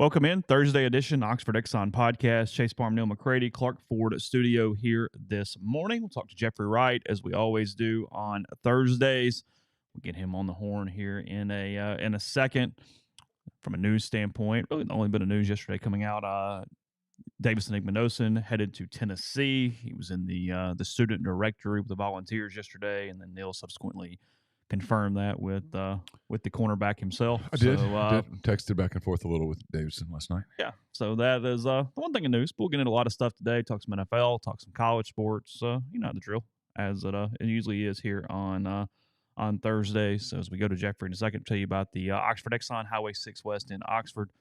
Welcome in, Thursday edition, Oxford Exxon Podcast. Chase Parham, Neal, McCready, Clark Ford studio here this morning. We'll talk to Jeffrey Wright, as we always do on Thursdays. We'll get him on the horn here in a second. From a news standpoint, really the only bit of news yesterday coming out, Davison Igmanosin headed to Tennessee. He was in the student directory with the Volunteers yesterday, and then Neal subsequently confirmed that with the cornerback himself. I did texted back and forth a little with Davidson last night. Yeah, so that is the one thing in news. We'll get into a lot of stuff today. Talk some NFL, talk some college sports. You know the drill, as it usually is here on Thursday. So as we go to Jeffrey in a second, I'll tell you about the Oxford Exxon Highway 6 West in Oxford.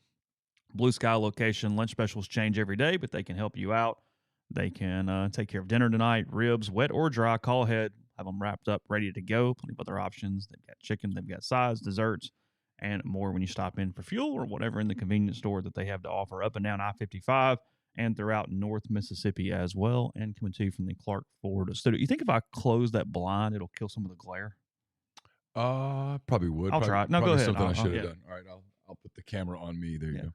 Blue Sky location. Lunch specials change every day, but they can help you out. They can take care of dinner tonight, ribs, wet or dry. Call ahead. Have them wrapped up, ready to go. Plenty of other options. They've got chicken, they've got sides, desserts, and more when you stop in for fuel or whatever in the convenience store that they have to offer up and down I-55 and throughout North Mississippi as well. And coming to you from the Clark Ford studio. You think if I close that blind, it'll kill some of the glare? Probably would. I'll try it. No, go ahead. Something I should have done. All right, I'll put the camera on me. There you go.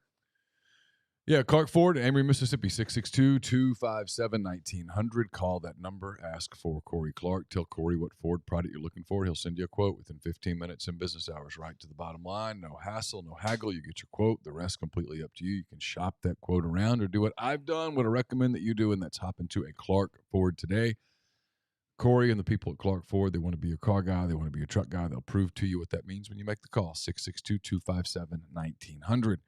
Yeah, Clark Ford, Amory, Mississippi, 662-257-1900. Call that number. Ask for Corey Clark. Tell Corey what Ford product you're looking for. He'll send you a quote within 15 minutes in business hours, right to the bottom line. No hassle, no haggle. You get your quote. The rest completely up to you. You can shop that quote around or do what I've done, what I recommend that you do, and that's hop into a Clark Ford today. Corey and the people at Clark Ford, they want to be your car guy. They want to be your truck guy. They'll prove to you what that means when you make the call, 662-257-1900.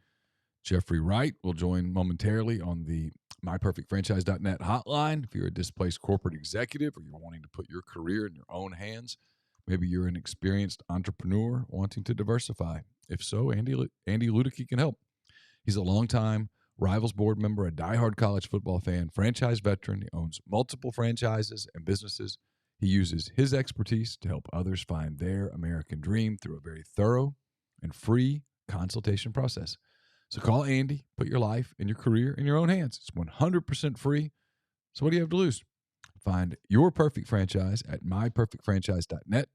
Jeffrey Wright will join momentarily on the myperfectfranchise.net hotline. If you're a displaced corporate executive or you're wanting to put your career in your own hands, maybe you're an experienced entrepreneur wanting to diversify. If so, Andy Ludicky can help. He's a longtime Rivals board member, a diehard college football fan, franchise veteran. He owns multiple franchises and businesses. He uses his expertise to help others find their American dream through a very thorough and free consultation process. So call Andy, put your life and your career in your own hands. It's 100% free. So what do you have to lose? Find your perfect franchise at myperfectfranchise.net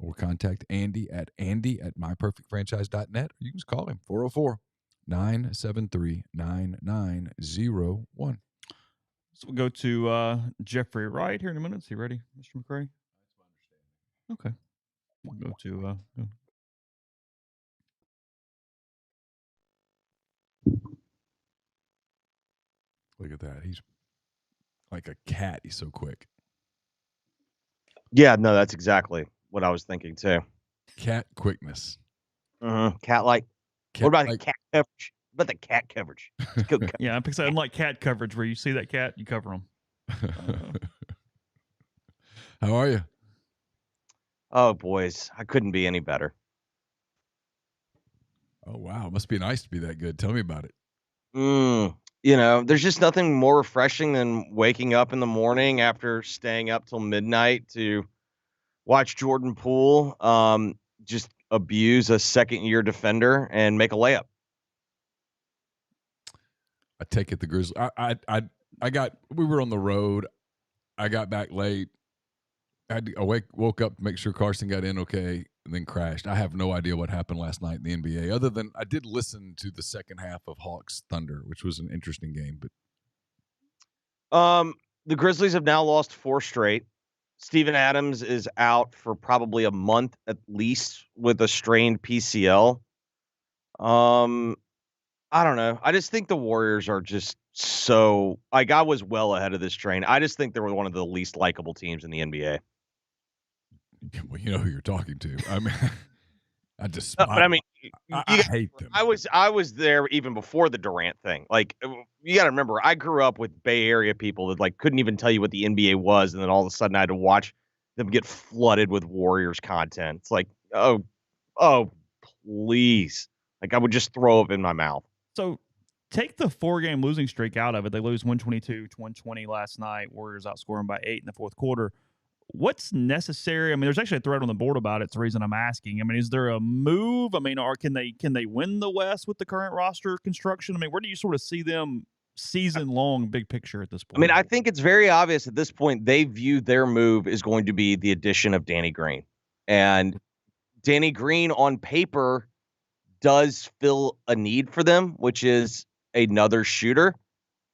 or contact Andy at myperfectfranchise.net. Or you can just call him, 404-973-9901. So we'll go to Jeffrey Wright here in a minute. Is he ready, Mr. McCready? That's my understanding. Okay. We'll go to Look at that. He's like a cat. He's so quick. Yeah, no, that's exactly what I was thinking too. Cat quickness. Cat-like. What about the cat coverage? What about the cat coverage? yeah, I'm excited. Unlike cat coverage, where you see that cat, you cover them. How are you? Oh, boys, I couldn't be any better. Oh, wow. Must be nice to be that good. Tell me about it. You know, there's just nothing more refreshing than waking up in the morning after staying up till midnight to watch Jordan Poole just abuse a second-year defender and make a layup. I take it the Grizzlies. We were on the road. I got back late. I woke up to make sure Carson got in okay, and then crashed. I have no idea what happened last night in the NBA, other than I did listen to the second half of Hawks Thunder, which was an interesting game. But the Grizzlies have now lost 4 straight. Steven Adams is out for probably a month at least with a strained PCL. I don't know. I just think the Warriors are just so – like, I was well ahead of this train. I just think they were one of the least likable teams in the NBA. Well, you know who you're talking to. I mean, I despise. But I mean, I hate them. I was there even before the Durant thing. Like, you got to remember, I grew up with Bay Area people that like couldn't even tell you what the NBA was, and then all of a sudden I had to watch them get flooded with Warriors content. It's like, oh, please! Like, I would just throw up in my mouth. So, take the 4-game losing streak out of it. They lose 122-120 last night. Warriors outscoring by 8 in the fourth quarter. What's necessary? I mean, there's actually a thread on the board about it. It's the reason I'm asking. I mean, is there a move? I mean, or can they win the West with the current roster construction? I mean, where do you sort of see them season-long, big picture at this point? I mean, I think it's very obvious at this point they view their move is going to be the addition of Danny Green. And Danny Green on paper does fill a need for them, which is another shooter.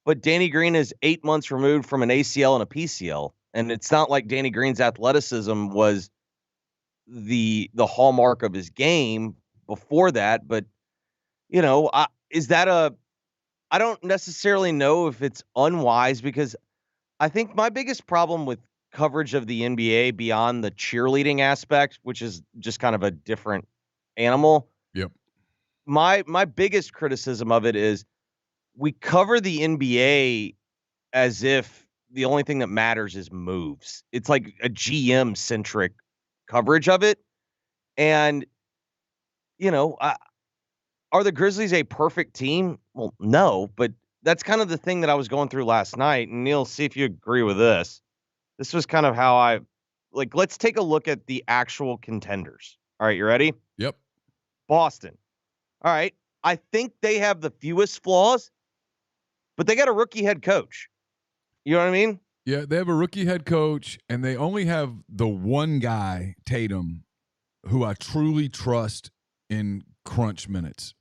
But Danny Green is 8 months removed from an ACL and a PCL. And it's not like Danny Green's athleticism was the hallmark of his game before that. But, I don't necessarily know if it's unwise, because I think my biggest problem with coverage of the NBA beyond the cheerleading aspect, which is just kind of a different animal. Yep. My biggest criticism of it is we cover the NBA as if the only thing that matters is moves. It's like a GM centric coverage of it. And, are the Grizzlies a perfect team? Well, no, but that's kind of the thing that I was going through last night. And Neal, see if you agree with this. This was kind of how let's take a look at the actual contenders. All right, you ready? Yep. Boston. All right. I think they have the fewest flaws, but they got a rookie head coach. You know what I mean? Yeah, they have a rookie head coach, and they only have the one guy, Tatum, who I truly trust in crunch minutes.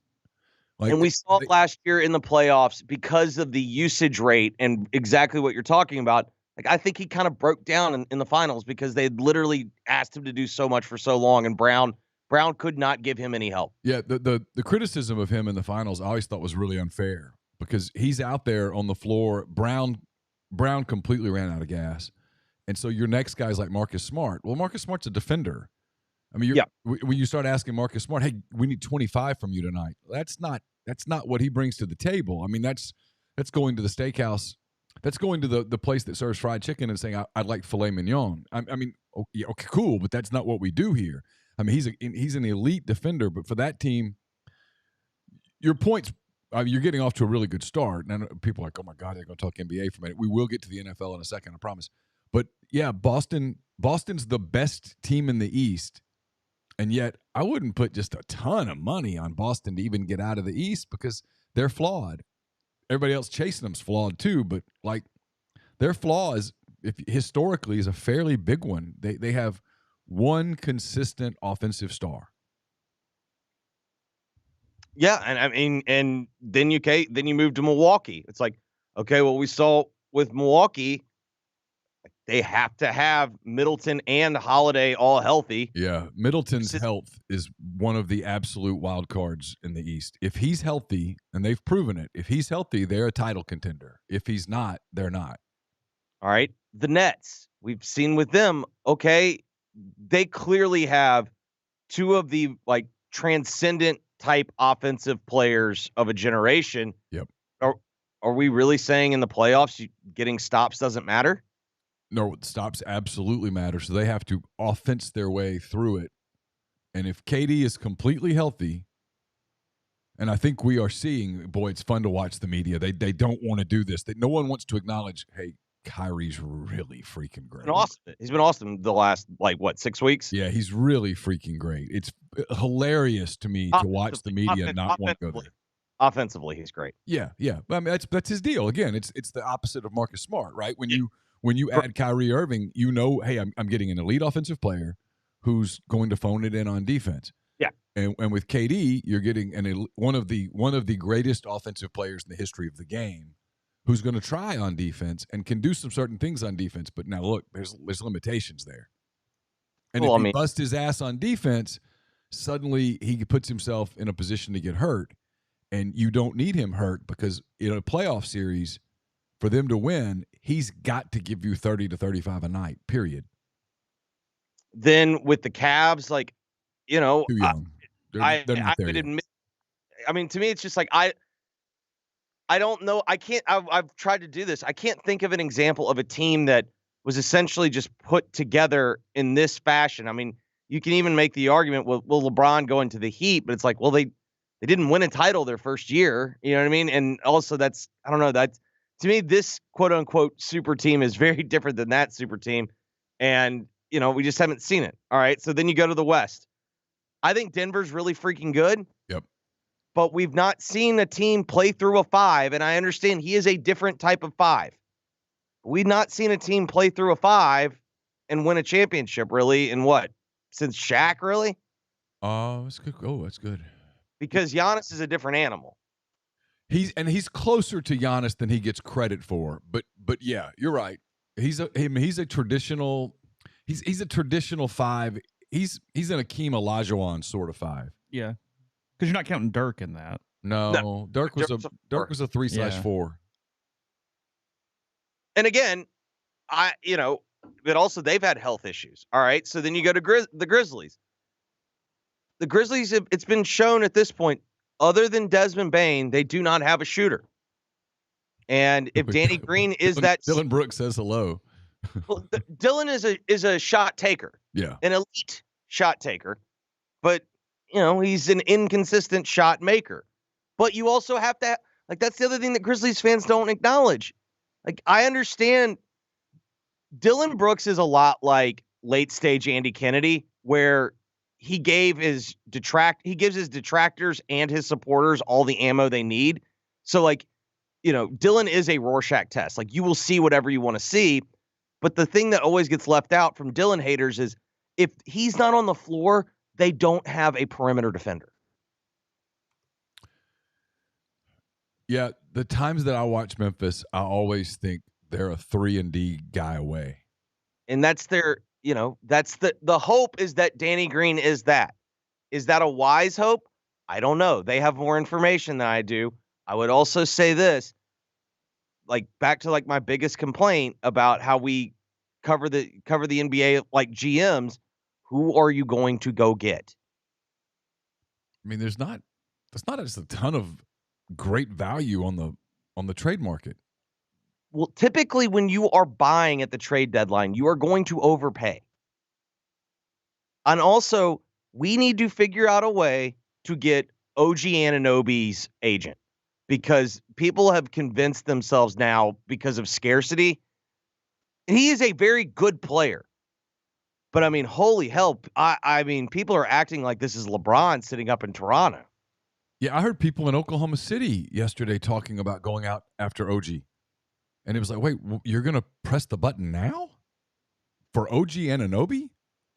And we saw it last year in the playoffs because of the usage rate and exactly what you're talking about. Like, I think he kind of broke down in the finals because they had literally asked him to do so much for so long, and Brown could not give him any help. Yeah, the criticism of him in the finals I always thought was really unfair because he's out there on the floor. Brown completely ran out of gas. And so your next guy's like Marcus Smart. Well, Marcus Smart's a defender. I mean, when you start asking Marcus Smart, hey, we need 25 from you tonight. That's not what he brings to the table. I mean, that's going to the steakhouse. That's going to the place that serves fried chicken and saying, I'd like filet mignon. I mean, okay, cool, but that's not what we do here. I mean, he's an elite defender, but for that team, your points, you're getting off to a really good start. Now, people are like, oh, my God, they're going to talk NBA for a minute. We will get to the NFL in a second, I promise. But, yeah, Boston's the best team in the East. And yet I wouldn't put just a ton of money on Boston to even get out of the East because they're flawed. Everybody else chasing them's flawed too, but like their flaw is historically is a fairly big one. They have one consistent offensive star. Yeah, and I mean, and then you move to Milwaukee. It's like, okay, well, we saw with Milwaukee, they have to have Middleton and Holiday all healthy. Yeah, Middleton's health is one of the absolute wild cards in the East. If he's healthy, and they've proven it, if he's healthy, they're a title contender. If he's not, they're not. All right, the Nets. We've seen with them, okay, they clearly have two of the like transcendent type offensive players of a generation. Yep. Are we really saying in the playoffs getting stops doesn't matter? No, stops absolutely matter. So they have to offense their way through it. And if KD is completely healthy, and I think we are seeing, boy, it's fun to watch the media. They don't want to do this. No one wants to acknowledge, hey, Kyrie's really freaking great. He's been awesome the last, 6 weeks? Yeah, he's really freaking great. It's hilarious to me to watch the media not want to go there. Offensively, he's great. Yeah. I mean, that's his deal. Again, it's the opposite of Marcus Smart, right? When you add Kyrie Irving, hey, I'm getting an elite offensive player who's going to phone it in on defense. Yeah. And with KD, you're getting one of the greatest offensive players in the history of the game who's going to try on defense and can do some certain things on defense. But now look, there's limitations there. And if he busts his ass on defense, suddenly he puts himself in a position to get hurt. And you don't need him hurt because in a playoff series, for them to win, he's got to give you 30 to 35 a night, period. Then with the Cavs, too young. I would admit, I mean, to me, it's just like, I don't know. I've tried to do this. I can't think of an example of a team that was essentially just put together in this fashion. I mean, you can even make the argument, will LeBron go into the Heat? But it's like, well, they didn't win a title their first year. You know what I mean? And also I don't know, to me, this quote unquote super team is very different than that super team. And, we just haven't seen it. All right. So then you go to the West. I think Denver's really freaking good. Yep. But we've not seen a team play through a 5. And I understand he is a different type of 5. We've not seen a team play through a 5 and win a championship really in what? Since Shaq, really? That's good. Oh, that's good. because Giannis is a different animal. He's closer to Giannis than he gets credit for. But yeah, you're right. He's a traditional five. He's an Akeem Olajuwon sort of five. Yeah, because you're not counting Dirk in that. No, Dirk was a 3/4. And again, but also they've had health issues. All right, so then you go to the Grizzlies. The Grizzlies, it's been shown at this point, other than Desmond Bane, they do not have a shooter. And if Danny Green is Dylan Brooks says hello. Well, Dylan is a shot taker. Yeah, an elite shot taker, but he's an inconsistent shot maker. But you also have to that's the other thing that Grizzlies fans don't acknowledge. I understand Dylan Brooks is a lot like late stage Andy Kennedy, where he gives his detractors and his supporters all the ammo they need. So Dylan is a Rorschach test. You will see whatever you want to see. But the thing that always gets left out from Dylan haters is if he's not on the floor, they don't have a perimeter defender. Yeah, the times that I watch Memphis, I always think they're a 3-and-D guy away. And that's their, that's the hope is that Danny Green is that. Is that a wise hope? I don't know. They have more information than I do. I would also say this, back to my biggest complaint about how we cover the NBA like GMs, who are you going to go get? I mean, there's not just a ton of great value on the trade market. Well, typically when you are buying at the trade deadline, you are going to overpay. And also, we need to figure out a way to get OG Anunoby's agent, because people have convinced themselves now, because of scarcity, he is a very good player. But I mean, holy hell. I mean, people are acting like this is LeBron sitting up in Toronto. Yeah, I heard people in Oklahoma City yesterday talking about going out after OG. And it was like, wait, you're going to press the button now for OG Anunoby?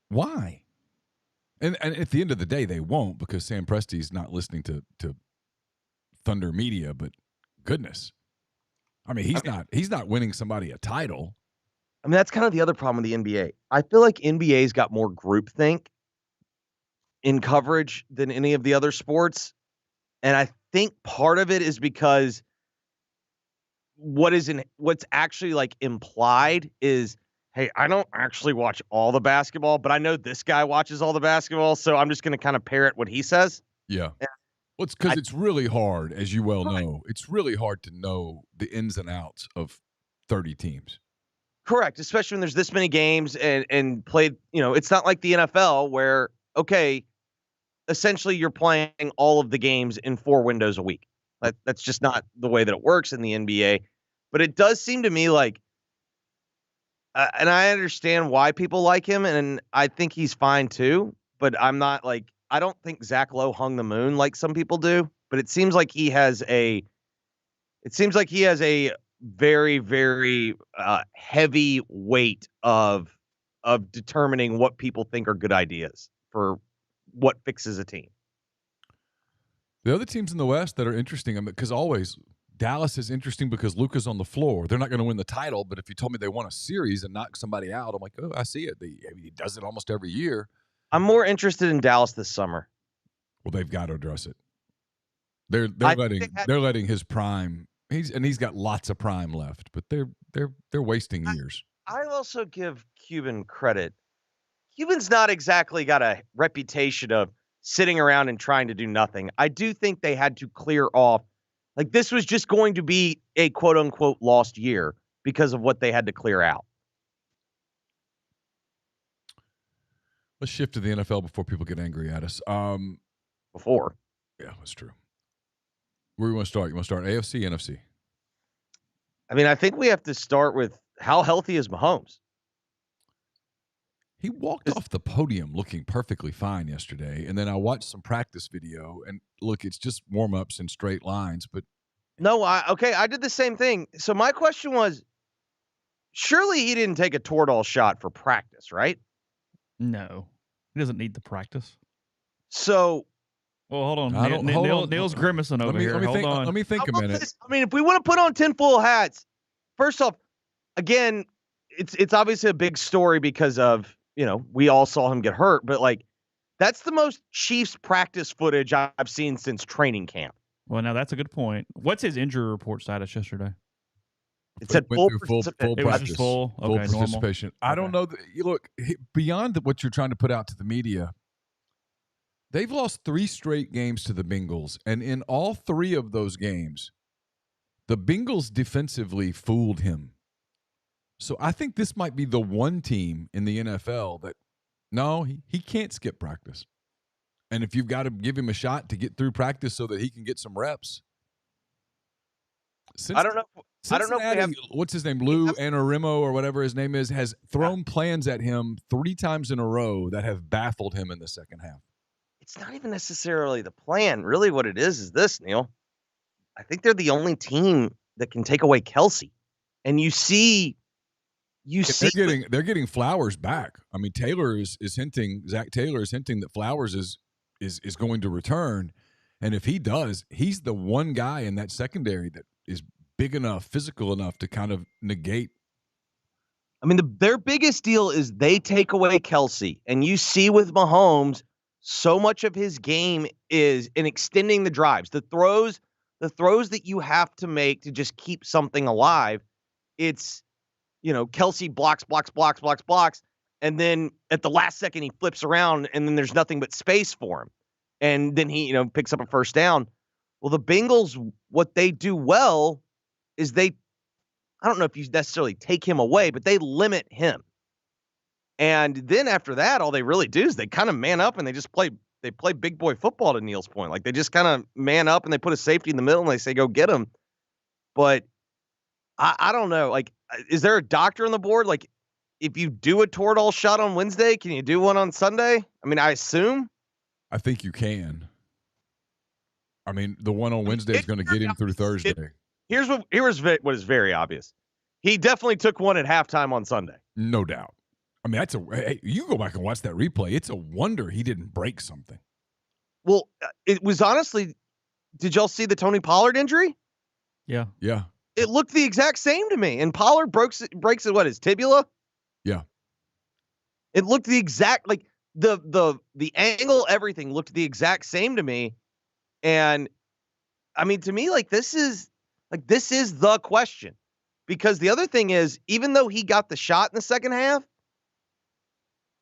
Why? And at the end of the day, they won't, because Sam Presti's not listening to Thunder Media. But goodness, I mean, he's not winning somebody a title. I mean, that's kind of the other problem with the NBA. I feel like NBA's got more groupthink in coverage than any of the other sports. And I think part of it is because what's actually implied is, hey, I don't actually watch all the basketball, but I know this guy watches all the basketball, so I'm just going to kind of parrot what he says. Yeah. Well, it's because it's really hard, as you well know. It's really hard to know the ins and outs of 30 teams. Correct, especially when there's this many games and played, it's not like the NFL where, okay, essentially you're playing all of the games in 4 windows a week. That's just not the way that it works in the NBA. But it does seem to me like, and I understand why people like him, and I think he's fine too, but I'm not I don't think Zach Lowe hung the moon like some people do, but it seems like he has a very, very heavy weight of determining what people think are good ideas for what fixes a team. The other teams in the West that are interesting, because always Dallas is interesting because Luka's on the floor. They're not going to win the title, but if you told me they won a series and knocked somebody out, I'm like, oh, I see it. He does it almost every year. I'm more interested in Dallas this summer. Well, they've got to address it. They're letting his prime. He's got lots of prime left, but they're wasting years. I also give Cuban credit. Cuban's not exactly got a reputation of sitting around and trying to do nothing. I do think they had to clear off. This was just going to be a quote unquote lost year because of what they had to clear out. Let's shift to the NFL before people get angry at us. Before. Yeah, that's true. Where do you want to start? You want to start AFC, NFC? I mean, I think we have to start with how healthy is Mahomes? He walked off the podium looking perfectly fine yesterday, and then I watched some practice video, and look, it's just warm-ups and straight lines, but... No, I did the same thing. So my question was, surely he didn't take a Toradol shot for practice, right? No. He doesn't need the practice. So Well, hold on. I don't- hold on. Neal's grimacing over here. Hold on. Let me think a minute. I mean, if we want to put on tinfoil hats, first off, again, it's obviously a big story because of, we all saw him get hurt, but like that's the most Chiefs practice footage I've seen since training camp. Well, now that's a good point. What's his injury report status yesterday? It said Went full through It was practice, just full. full Okay, normal. participation. I don't know. Look, beyond what you're trying to put out to the media, they've lost 3 straight games to the Bengals, and in all 3 of those games, the Bengals defensively fooled him. So I think this might be the one team in the NFL that, no, he can't skip practice. And if you've got to give him a shot to get through practice so that he can get some reps. I don't know. I don't know if they have, what's his name? Lou Anarimo or whatever his name is, has thrown plans at him 3 times in a row that have baffled him in the second half. It's not even necessarily the plan. Really what it is this, Neal. I think they're the only team that can take away Kelsey. And you see they're getting Flowers back. I mean, Zach Taylor is hinting that Flowers is going to return. And if he does, he's the one guy in that secondary that is big enough, physical enough to kind of negate. I mean, their biggest deal is they take away Kelsey. And you see with Mahomes, so much of his game is in extending the drives, the throws that you have to make to just keep something alive. It's, Kelsey blocks. And then at the last second, he flips around and then there's nothing but space for him. And then he, picks up a first down. Well, the Bengals, what they do well is I don't know if you necessarily take him away, but they limit him. And then after that, all they really do is they kind of man up and they just play big boy football, to Neal's point. Like they just kind of man up and they put a safety in the middle and they say, go get him. But I don't know. Like, is there a doctor on the board? Like, if you do a Toradol shot on Wednesday, can you do one on Sunday? I mean, I assume. I think you can. I mean, the one on Wednesday is going to get him through Thursday. Here's what is very obvious. He definitely took one at halftime on Sunday. No doubt. I mean, you go back and watch that replay. It's a wonder he didn't break something. Well, it was honestly, did y'all see the Tony Pollard injury? Yeah. Yeah. It looked the exact same to me. And Pollard breaks it, his tibia? Yeah. It looked the exact, like the angle, everything looked the exact same to me. And I mean, to me, this is the question. Because the other thing is, even though he got the shot in the second half,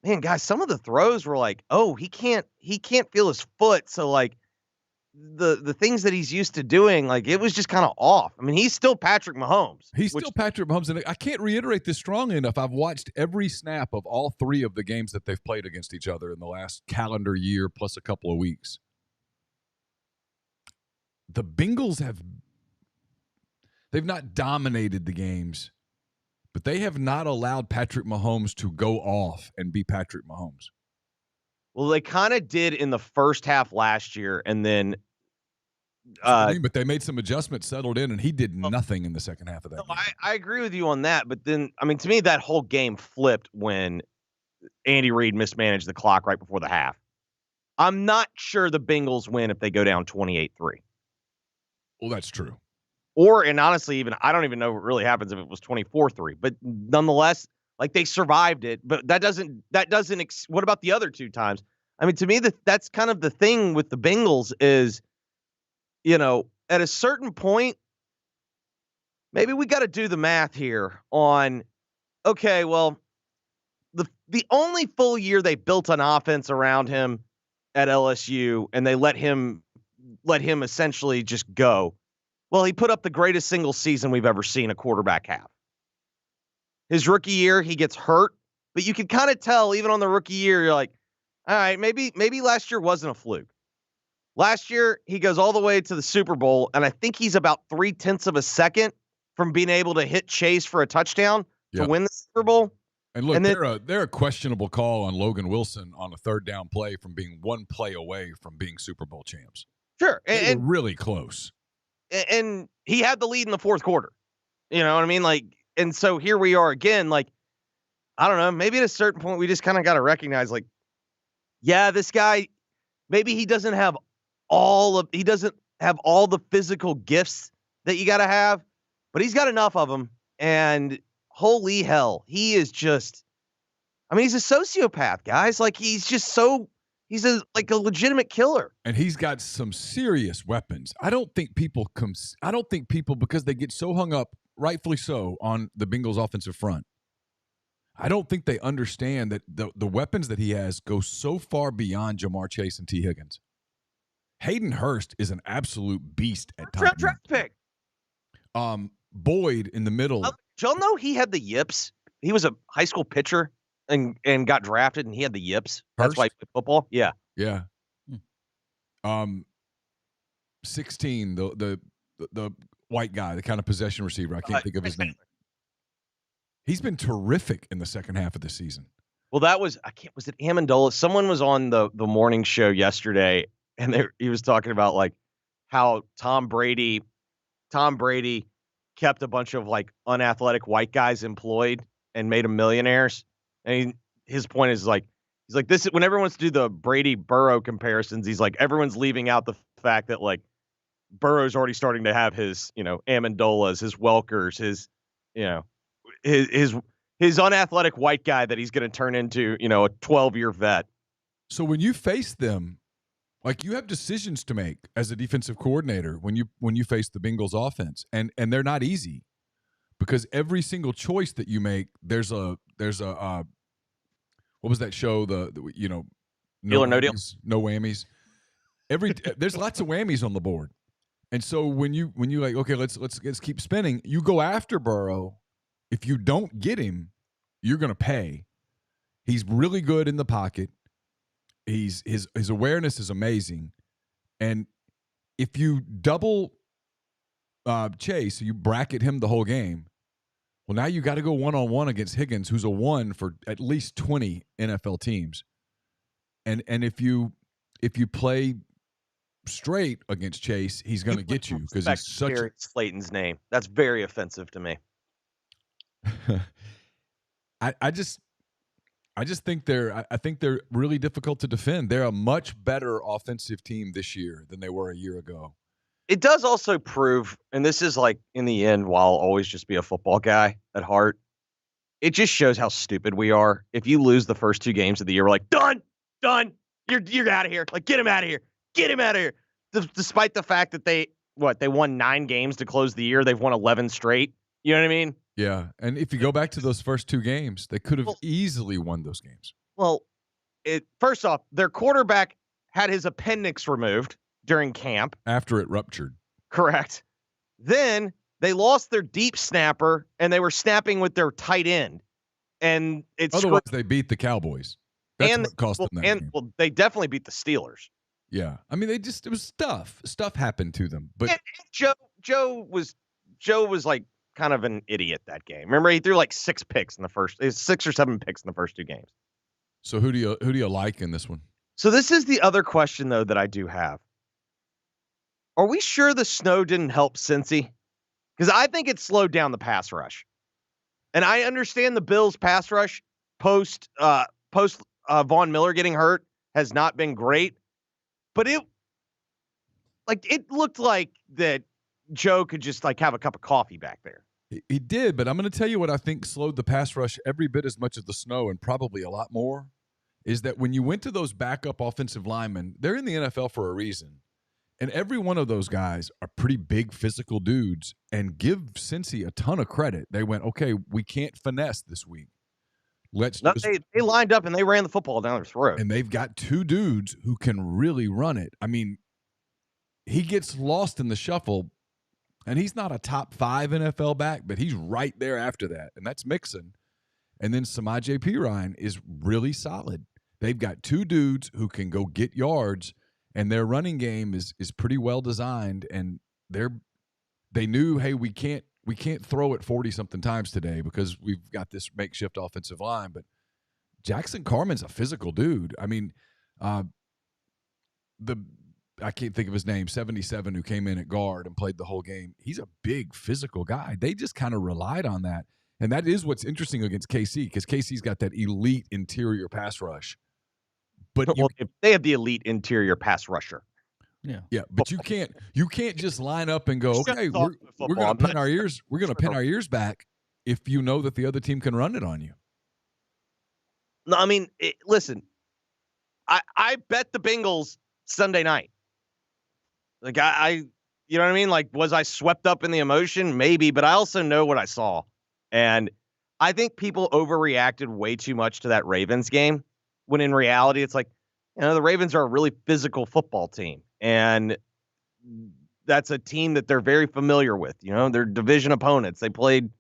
man, guys, some of the throws were like, oh, he can't feel his foot. So like the things that he's used to doing, like it was just kind of off. I mean, he's still Patrick Mahomes. Still Patrick Mahomes. And I can't reiterate this strongly enough. I've watched every snap of all 3 of the games that they've played against each other in the last calendar year plus a couple of weeks. The Bengals they've not dominated the games, but they have not allowed Patrick Mahomes to go off and be Patrick Mahomes. Well, they kind of did in the first half last year, and then but they made some adjustments, settled in, and he did nothing in the second half of that game. I agree with you on that, but then, I mean, to me, that whole game flipped when Andy Reid mismanaged the clock right before the half. I'm not sure the Bengals win if they go down 28-3. Well, that's true. And honestly, I don't even know what really happens if it was 24-3. But nonetheless, like they survived it. But that doesn't. What about the other 2 times? I mean, to me, that's kind of the thing with the Bengals is, at a certain point, maybe we got to do the math here on, okay, well, the only full year they built an offense around him at LSU and they let him essentially just go. Well, he put up the greatest single season we've ever seen a quarterback have. His rookie year, he gets hurt, but you can kind of tell even on the rookie year, you're like, all right, maybe last year wasn't a fluke. Last year, he goes all the way to the Super Bowl, and I think he's about 0.3 of a second from being able to hit Chase for a touchdown to win the Super Bowl. And look, they're a questionable call on Logan Wilson on a 3rd down play from being 1 play away from being Super Bowl champs. Sure. They were really close. And he had the lead in the 4th quarter. You know what I mean? Like, and so here we are again. Like, I don't know. Maybe at a certain point, we just kind of got to recognize, like, yeah, this guy, maybe he doesn't have doesn't have all the physical gifts that you got to have, but he's got enough of them. And holy hell, he is just, I mean, he's a sociopath, guys. Like he's a legitimate killer. And he's got some serious weapons. I don't think people, because they get so hung up, rightfully so, on the Bengals offensive front, I don't think they understand that the weapons that he has go so far beyond Jamar Chase and T. Higgins. Hayden Hurst is an absolute beast at times. Draft pick. Boyd in the middle. Did y'all know he had the yips? He was a high school pitcher and got drafted, and he had the yips. That's why he played football. Yeah. Yeah. 16, the white guy, the kind of possession receiver. I can't think of his name. He's been terrific in the second half of the season. Well, was it Amendola? Someone was on the morning show yesterday, and he was talking about like how Tom Brady kept a bunch of like unathletic white guys employed and made them millionaires. And his point is like, he's like, this is when everyone wants to do the Brady Burrow comparisons. He's like, everyone's leaving out the fact that like Burrow's already starting to have his, Amendolas, his Welkers, his unathletic white guy that he's going to turn into, a 12-year vet. So when you face them, like you have decisions to make as a defensive coordinator when you face the Bengals offense, and they're not easy because every single choice that you make, there's a what was that show? The Deal or no deal? No whammies. There's lots of whammies on the board, and so when you like, okay, let's keep spinning. You go after Burrow. If you don't get him, you're going to pay. He's really good in the pocket. His awareness is amazing, and if you double Chase, you bracket him the whole game. Well, now you got to go one-on-one against Higgins, who's a 1 for at least 20 NFL teams. And if you play straight against Chase, he's going to get you because he's such Jerry Slayton's name. That's very offensive to me. I just think they're really difficult to defend. They're a much better offensive team this year than they were a year ago. It does also prove, and this is like in the end, while I'll always just be a football guy at heart, it just shows how stupid we are. If you lose the first 2 games of the year, we're like, done, you're out of here. Like, get him out of here. Despite the fact that they won 9 games to close the year, they've won 11 straight. You know what I mean? Yeah, and if you go back to those first 2 games, they could have easily won those games. Well, first off, their quarterback had his appendix removed during camp. After it ruptured. Correct. Then they lost their deep snapper, and they were snapping with their tight end. And otherwise, they beat the Cowboys. That's what cost them that game. Well, they definitely beat the Steelers. Yeah. I mean, it was stuff. Stuff happened to them. But and Joe was like kind of an idiot that game. Remember, he threw like 6 or 7 picks in the first 2 games. So who do you like in this one? So this is the other question though that I do have. Are we sure the snow didn't help Cincy? Because I think it slowed down the pass rush. And I understand the Bills' pass rush post Von Miller getting hurt has not been great, but it looked like that Joe could just like have a cup of coffee back there. He did, but I'm going to tell you what I think slowed the pass rush every bit as much as the snow, and probably a lot more, is that when you went to those backup offensive linemen, they're in the NFL for a reason. And every one of those guys are pretty big physical dudes, and give Cincy a ton of credit. They went, okay, we can't finesse this week. They lined up and they ran the football down their throat. And they've got 2 dudes who can really run it. I mean, he gets lost in the shuffle, and he's not a top 5 NFL back, but he's right there after that, and that's Mixon. And then Samaje Perine is really solid. They've got 2 dudes who can go get yards, and their running game is pretty well designed, and they knew, hey, we can't throw it 40-something times today because we've got this makeshift offensive line. But Jackson Carman's a physical dude. I mean, I can't think of his name, 77, who came in at guard and played the whole game. He's a big physical guy. They just kind of relied on that. And that is what's interesting against KC, because KC's got that elite interior pass rush. But they have the elite interior pass rusher. Yeah, but you can't just line up and go, okay, we're gonna pin our ears back if you know that the other team can run it on you. No, I mean, listen, I bet the Bengals Sunday night. Like you know what I mean? Like, was I swept up in the emotion? Maybe, but I also know what I saw. And I think people overreacted way too much to that Ravens game, when in reality, it's like, the Ravens are a really physical football team. And that's a team that they're very familiar with. They're division opponents. They played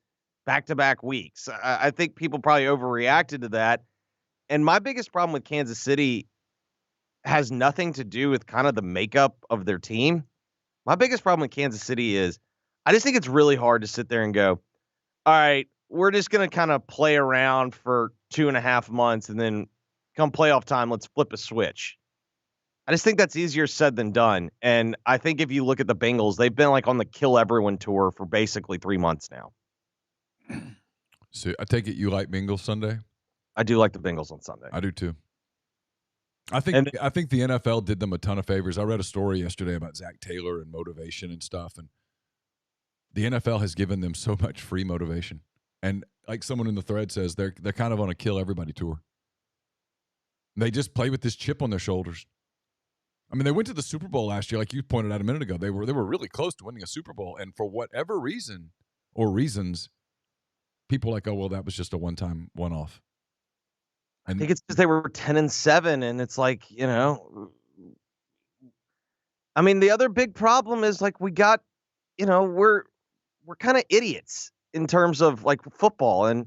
back-to-back weeks. I think people probably overreacted to that. And my biggest problem with Kansas City has nothing to do with kind of the makeup of their team. My biggest problem with Kansas City is I just think it's really hard to sit there and go, all right, we're just going to kind of play around for 2.5 months, and then come playoff time, let's flip a switch. I just think that's easier said than done. And I think if you look at the Bengals, they've been like on the kill everyone tour for basically 3 months now. So I take it you like Bengals Sunday? I do like the Bengals on Sunday. I do too. I think the NFL did them a ton of favors. I read a story yesterday about Zach Taylor and motivation and stuff, and the NFL has given them so much free motivation. And like someone in the thread says, they're kind of on a kill everybody tour. They just play with this chip on their shoulders. I mean, they went to the Super Bowl last year, like you pointed out a minute ago. They were really close to winning a Super Bowl, and for whatever reason or reasons, people are like, oh well, that was just a one-off. I think it's because they were 10-7, and it's like, I mean, the other big problem is like we got, we're kind of idiots in terms of like football, and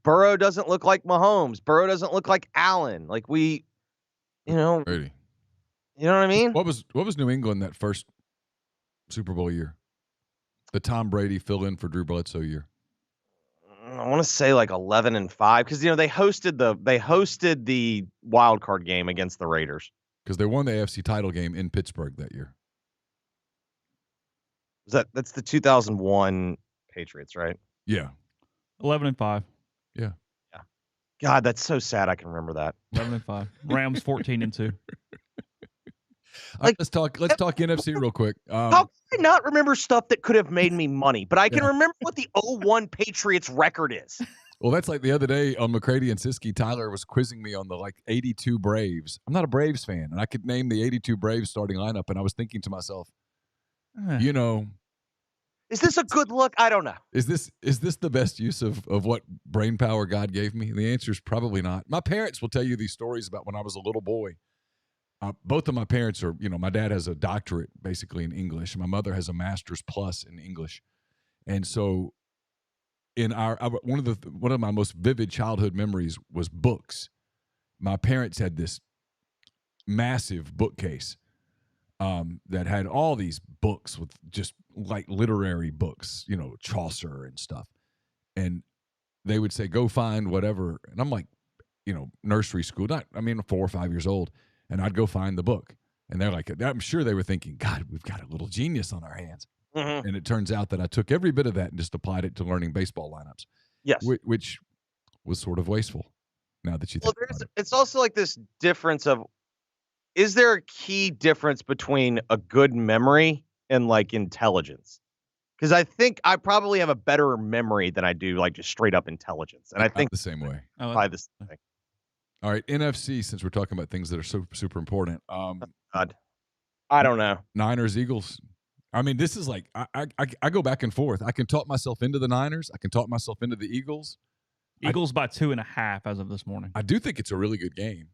Burrow doesn't look like Mahomes. Burrow doesn't look like Allen. Like we, Brady. You know what I mean? What was New England that first Super Bowl year? The Tom Brady fill in for Drew Bledsoe year. I want to say like 11-5 because they hosted the wild card game against the Raiders because they won the AFC title game in Pittsburgh that year. That's the 2001 Patriots, right? Yeah, 11-5. Yeah. God, that's so sad. I can remember that. 11-5. Rams 14-2. Like, let's talk NFC real quick. How can I not remember stuff that could have made me money? But I can remember what the 01 Patriots record is. Well, that's like the other day on McCready and Siskey. Tyler was quizzing me on the 82 Braves. I'm not a Braves fan, and I could name the 82 Braves starting lineup, and I was thinking to myself, is this a good look? I don't know. Is this the best use of what brain power God gave me? The answer is probably not. My parents will tell you these stories about when I was a little boy. Both of my parents are, my dad has a doctorate basically in English, and my mother has a master's plus in English. And so in one of my most vivid childhood memories was books. My parents had this massive bookcase that had all these books with just like literary books, Chaucer and stuff. And they would say, go find whatever. And I'm like, nursery school, 4 or 5 years old. And I'd go find the book. And they're like, I'm sure they were thinking, God, we've got a little genius on our hands. Mm-hmm. And it turns out that I took every bit of that and just applied it to learning baseball lineups. Yes. Which was sort of wasteful now that you think about it. It's also like this difference of, is there a key difference between a good memory and like intelligence? Because I think I probably have a better memory than I do like just straight up intelligence. And I think the same way. By the same thing. All right, NFC, since we're talking about things that are super, super important. God. I don't know. Niners, Eagles. This is like, I go back and forth. I can talk myself into the Niners. I can talk myself into the Eagles. Eagles by 2.5 as of this morning. I do think it's a really good game.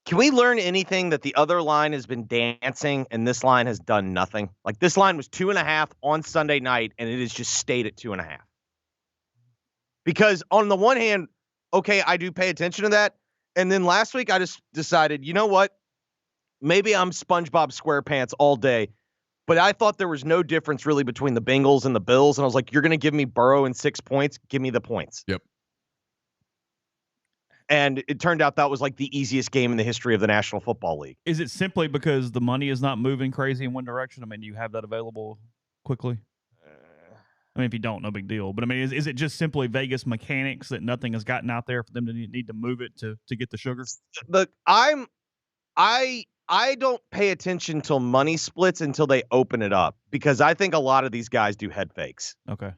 Can we learn anything that the other line has been dancing and this line has done nothing? Like this line was 2.5 on Sunday night and it has just stayed at 2.5. Because on the one hand, okay, I do pay attention to that. And then last week I just decided, you know what? Maybe I'm SpongeBob SquarePants all day. But I thought there was no difference really between the Bengals and the Bills. And I was like, you're going to give me Burrow and 6 points? Give me the points. Yep. And it turned out that was like the easiest game in the history of the National Football League. Is it simply because the money is not moving crazy in one direction? Do you have that available quickly? If you don't, no big deal. But is it just simply Vegas mechanics that nothing has gotten out there for them to need to move it to get the sugar? Look, I I don't pay attention till money splits until they open it up, because I think a lot of these guys do head fakes. Okay.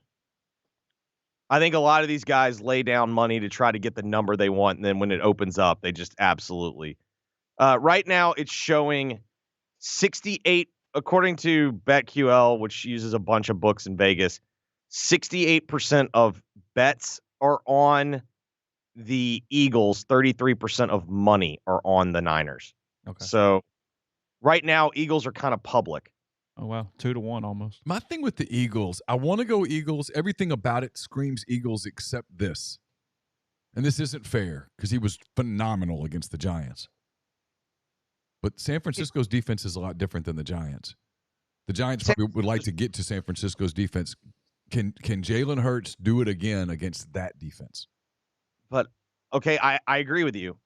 I think a lot of these guys lay down money to try to get the number they want, and then when it opens up, they just absolutely. Right now, it's showing 68, according to BetQL, which uses a bunch of books in Vegas. 68% of bets are on the Eagles. 33% of money are on the Niners. Okay. So right now, Eagles are kind of public. Oh, wow. 2-1 almost. My thing with the Eagles, I want to go Eagles. Everything about it screams Eagles except this. And this isn't fair because he was phenomenal against the Giants. But San Francisco's defense is a lot different than the Giants. The Giants probably would like to get to San Francisco's defense. Can Jalen Hurts do it again against that defense? But, okay, I agree with you.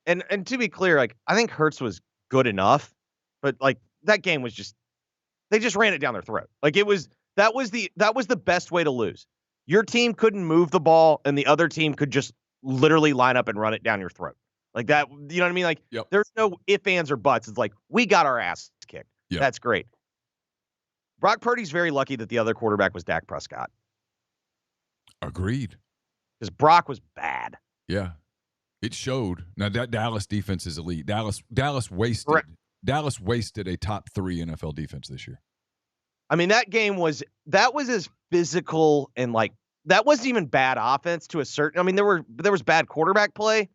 And to be clear, like, I think Hurts was good enough, but, like, that game was just, they just ran it down their throat. Like, that was the best way to lose. Your team couldn't move the ball, and the other team could just literally line up and run it down your throat. Like that, you know what I mean? Like, yep. There's no ifs, ands, or buts. It's like, we got our ass kicked. Yep. That's great. Brock Purdy's very lucky that the other quarterback was Dak Prescott. Agreed. Because Brock was bad. Yeah. It showed. Now, that Dallas defense is elite. Dallas wasted a top 3 NFL defense this year. I mean, that was as physical, and like, that wasn't even bad offense to a certain. I mean, there was bad quarterback play,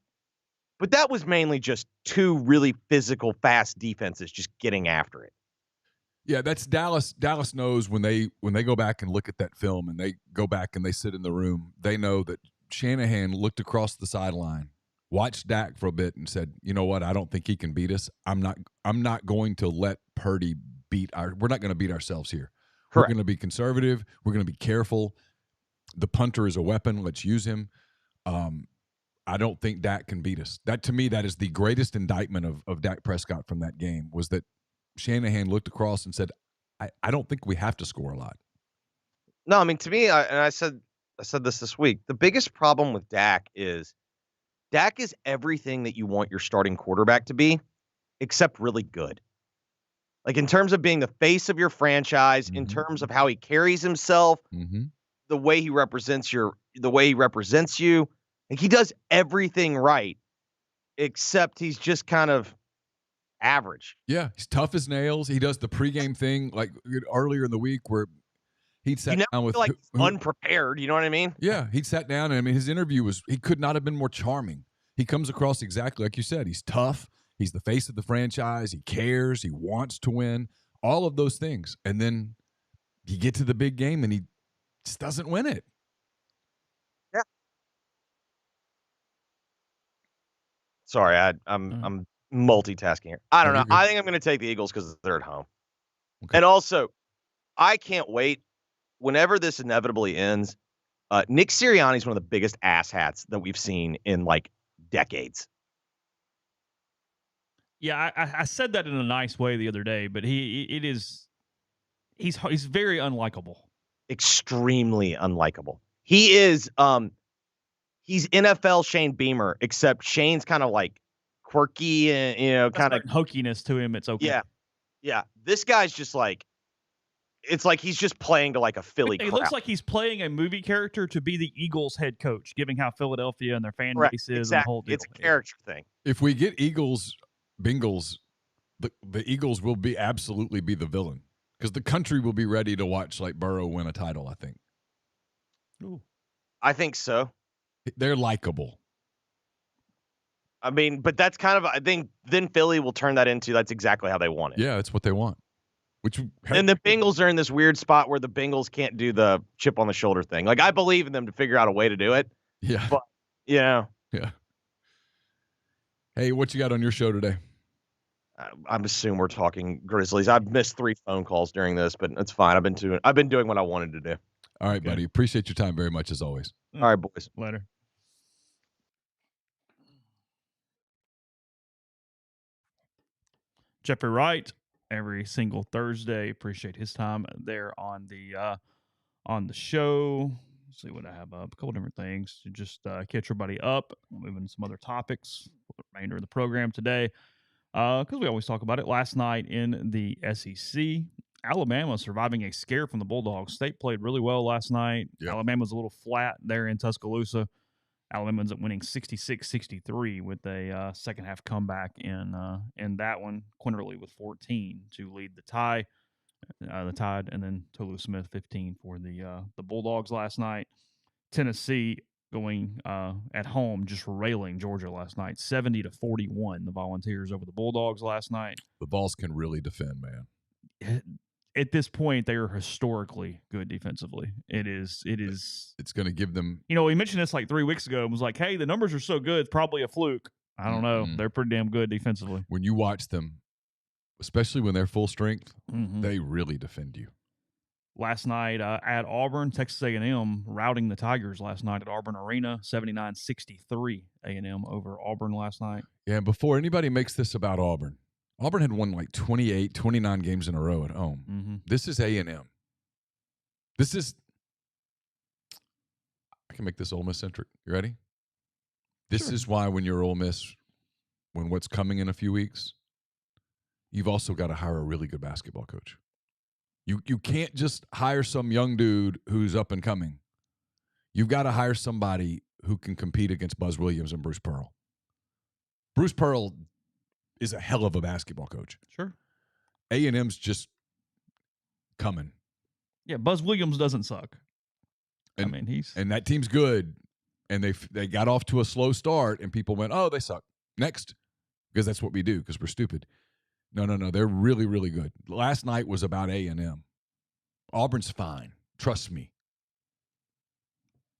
but that was mainly just 2 really physical, fast defenses just getting after it. Yeah, that's Dallas. Dallas knows when they go back and look at that film, and they go back and they sit in the room, they know that Shanahan looked across the sideline, watched Dak for a bit, and said, "You know what? I don't think he can beat us. I'm not going to let Purdy we're not going to beat ourselves here. Correct. We're going to be conservative. We're going to be careful. The punter is a weapon. Let's use him." I don't think Dak can beat us. That, to me, that is the greatest indictment of Dak Prescott from that game, was that Shanahan looked across and said, I don't think we have to score a lot. No, I mean, to me, I said this week, the biggest problem with Dak is everything that you want your starting quarterback to be, except really good. Like, in terms of being the face of your franchise, Mm-hmm. in terms of how he carries himself, Mm-hmm. the way he represents you, like, he does everything right, except he's just kind of average. Yeah, he's tough as nails. He does the pregame thing like earlier in the week where he'd sat down with like unprepared. You know what I mean? Yeah, he sat down, and I mean, his interview he could not have been more charming. He comes across exactly like you said. He's tough. He's the face of the franchise. He cares. He wants to win. All of those things, and then you get to the big game, and he just doesn't win it. Yeah. Sorry, I'm multitasking here. I don't know. I think I'm going to take the Eagles because they're at home. Okay. And also, I can't wait. Whenever this inevitably ends, Nick Sirianni is one of the biggest asshats that we've seen in like decades. Yeah, I said that in a nice way the other day, but he's very unlikable. Extremely unlikable. He is he's NFL Shane Beamer, except Shane's kind of like quirky and kind of hokiness to him. It's okay. Yeah. This guy's just like, it's like he's just playing to like a Philly crowd. It looks like he's playing a movie character to be the Eagles head coach, giving how Philadelphia and their fan base is. Exactly. And the whole deal. It's a character thing. If we get Eagles, Bengals, the Eagles will absolutely be the villain, because the country will be ready to watch like Burrow win a title, I think. Ooh. I think so. They're likable. I mean, but that's kind of, I think then Philly will turn that into, that's exactly how they want it. Yeah, that's what they want. And the Bengals are in this weird spot where the Bengals can't do the chip on the shoulder thing. Like, I believe in them to figure out a way to do it. Yeah. But, yeah. Hey, what you got on your show today? I'm assuming we're talking Grizzlies. I've missed 3 phone calls during this, but it's fine. I've been doing what I wanted to do. All right, buddy. Appreciate your time very much as always. All right, boys. Later. Jeffrey Wright, every single Thursday. Appreciate his time there on the show. Let's see what I have up. A couple different things to just catch everybody up. We'll move into some other topics for the remainder of the program today. Because we always talk about it. Last night in the SEC, Alabama surviving a scare from the Bulldogs. State played really well last night. Yep. Alabama's a little flat there in Tuscaloosa. Alabama ends up winning 66-63 with a second half comeback in that one. Quinterly with 14 to lead the Tide, and then Tolu Smith 15 for the Bulldogs last night. Tennessee going at home, just railing Georgia last night, 70-41. The Volunteers over the Bulldogs last night. The Vols can really defend, man. At this point, they are historically good defensively. It's going to give them. We mentioned this like 3 weeks ago and was like, hey, the numbers are so good, it's probably a fluke. I don't know. They're pretty damn good defensively. When you watch them, especially when they're full strength, Mm-hmm. they really defend you. Last night at Auburn, Texas A&M routing the Tigers last night at Auburn Arena, 79-63 A&M over Auburn last night. Yeah, and before anybody makes this about Auburn had won like 28, 29 games in a row at home. Mm-hmm. This is A&M. I can make this Ole Miss centric. You ready? This Sure. is why when you're Ole Miss, when what's coming in a few weeks, you've also got to hire a really good basketball coach. You can't just hire some young dude who's up and coming. You've got to hire somebody who can compete against Buzz Williams and Bruce Pearl. Bruce Pearl is a hell of a basketball coach. Sure. A&M's just coming. Yeah, Buzz Williams doesn't suck. And that team's good. And they got off to a slow start, and people went, oh, they suck. Next. Because that's what we do, because we're stupid. No. They're really, really good. Last night was about A&M. Auburn's fine. Trust me.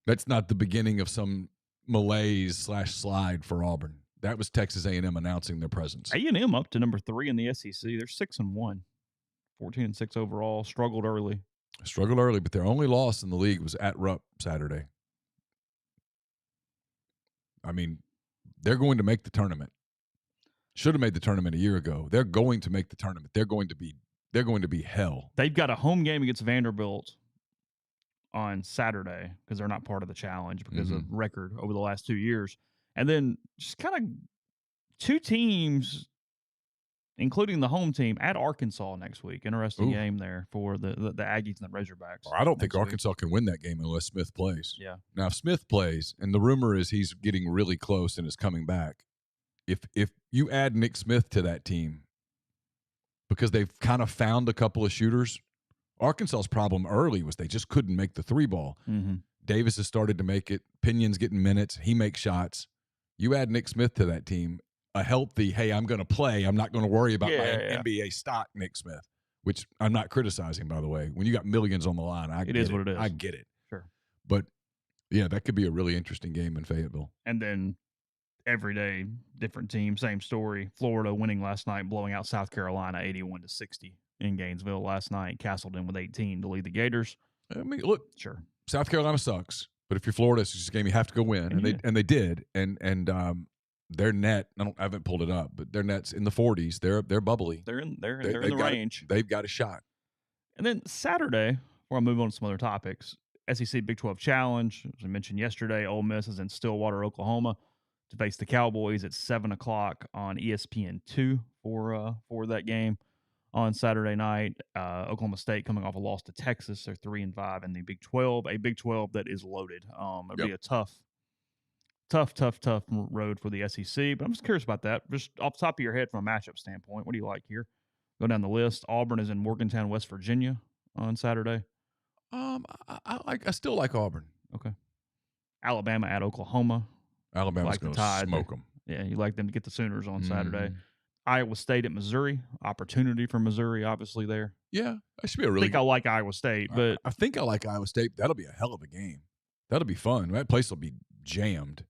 That's not the beginning of some malaise/slide for Auburn. That was Texas A&M announcing their presence. A&M up to number 3 in the SEC. They're 6-1, 14-6 overall. Struggled early, but their only loss in the league was at Rupp Saturday. I mean, they're going to make the tournament. Should have made the tournament a year ago. They're going to make the tournament. They're going to be hell. They've got a home game against Vanderbilt on Saturday because they're not part of the challenge because of record over the last 2 years. And then just kind of 2 teams, including the home team, at Arkansas next week. Interesting game there for the Aggies and the Razorbacks. I don't think Arkansas can win that game unless Smith plays. Yeah. Now, if Smith plays, and the rumor is he's getting really close and is coming back, if you add Nick Smith to that team, because they've kind of found a couple of shooters, Arkansas's problem early was they just couldn't make the 3-ball. Mm-hmm. Davis has started to make it. Pinion's getting minutes. He makes shots. You add Nick Smith to that team, a healthy, hey, I'm going to play. I'm not going to worry about my NBA stock, Nick Smith, which I'm not criticizing, by the way. When you got millions on the line, it is what it is. I get it. Sure. But, yeah, that could be a really interesting game in Fayetteville. And then every day, different team, same story. Florida winning last night, blowing out South Carolina 81-60 in Gainesville last night. Castleton with 18 to lead the Gators. I mean, look, sure, South Carolina sucks, but if you're Florida, it's just a game you have to go win, and they did. And their net, I haven't pulled it up, but their net's in the 40s. They're bubbly. They're in the range. They've got a shot. And then Saturday, before I move on to some other topics, SEC Big 12 Challenge. As I mentioned yesterday, Ole Miss is in Stillwater, Oklahoma, to face the Cowboys at 7:00 on ESPN2 for that game on Saturday night. Oklahoma State coming off a loss to Texas. They're 3-5 in the Big 12, a Big 12 that is loaded. It'll be a tough road for the SEC, but I'm just curious about that. Just off the top of your head from a matchup standpoint, what do you like here? Go down the list. Auburn is in Morgantown, West Virginia on Saturday. I still like Auburn. Okay. Alabama at Oklahoma. Alabama's going to smoke them. Yeah, you like them to get the Sooners on Saturday. Iowa State at Missouri. Opportunity for Missouri, obviously, there. Yeah, that should be a really I like Iowa State, but I think I like Iowa State. That'll be a hell of a game. That'll be fun. That place will be jammed.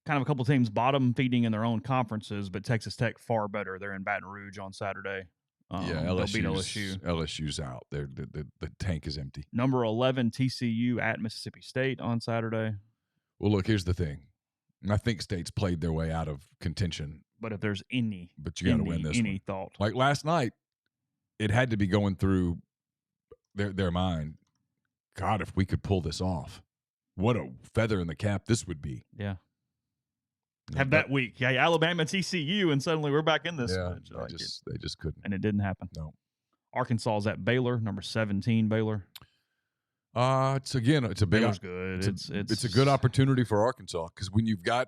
Kind of a couple teams bottom feeding in their own conferences, but Texas Tech far better. They're in Baton Rouge on Saturday. LSU's out. The tank is empty. Number 11 TCU at Mississippi State on Saturday. Well, look, here's the thing. I think State's played their way out of contention. But if there's any, but you got to win this any one. thought. Like last night, it had to be going through their mind. God, if we could pull this off, what a feather in the cap this would be. Yeah. have that week. Yeah, Alabama and TCU, and suddenly we're back in this. Yeah, Like they just couldn't. And it didn't happen. No. Arkansas is at Baylor, number 17 Baylor. It's a big. Baylor's good. It's a good opportunity for Arkansas because when you've got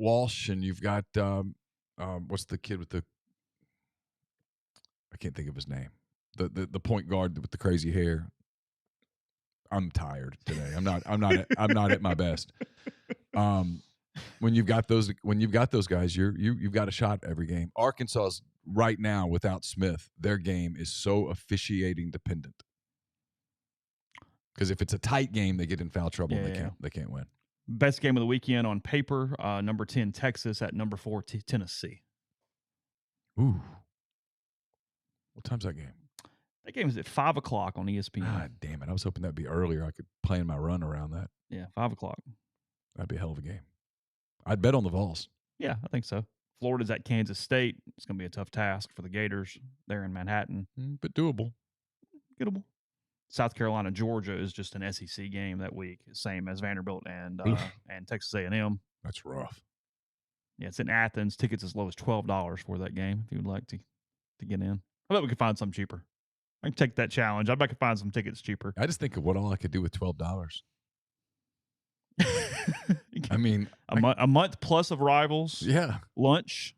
Walsh and you've got what's the kid with the, I can't think of his name, the point guard with the crazy hair. I'm tired today. I'm not at my best. When you've got those guys, you've got a shot every game. Arkansas's right now without Smith, their game is so officiating dependent. Because if it's a tight game, they get in foul trouble. And they can't win. Best game of the weekend on paper, number 10 Texas at number 4 Tennessee. Ooh, what time's that game? That game is at 5 o'clock on ESPN. God damn it! I was hoping that'd be earlier. I could plan my run around that. Yeah, 5 o'clock. That'd be a hell of a game. I'd bet on the Vols. Yeah, I think so. Florida's at Kansas State. It's going to be a tough task for the Gators. They're in Manhattan. But doable. Gettable. South Carolina, Georgia is just an SEC game that week, same as Vanderbilt and Texas A&M. That's rough. Yeah, it's in Athens. Tickets as low as $12 for that game if you would like to get in. I bet we could find some cheaper. I can take that challenge. I bet I could find some tickets cheaper. I just think of what all I could do with $12. I mean, a month plus of Rivals. Yeah. Lunch.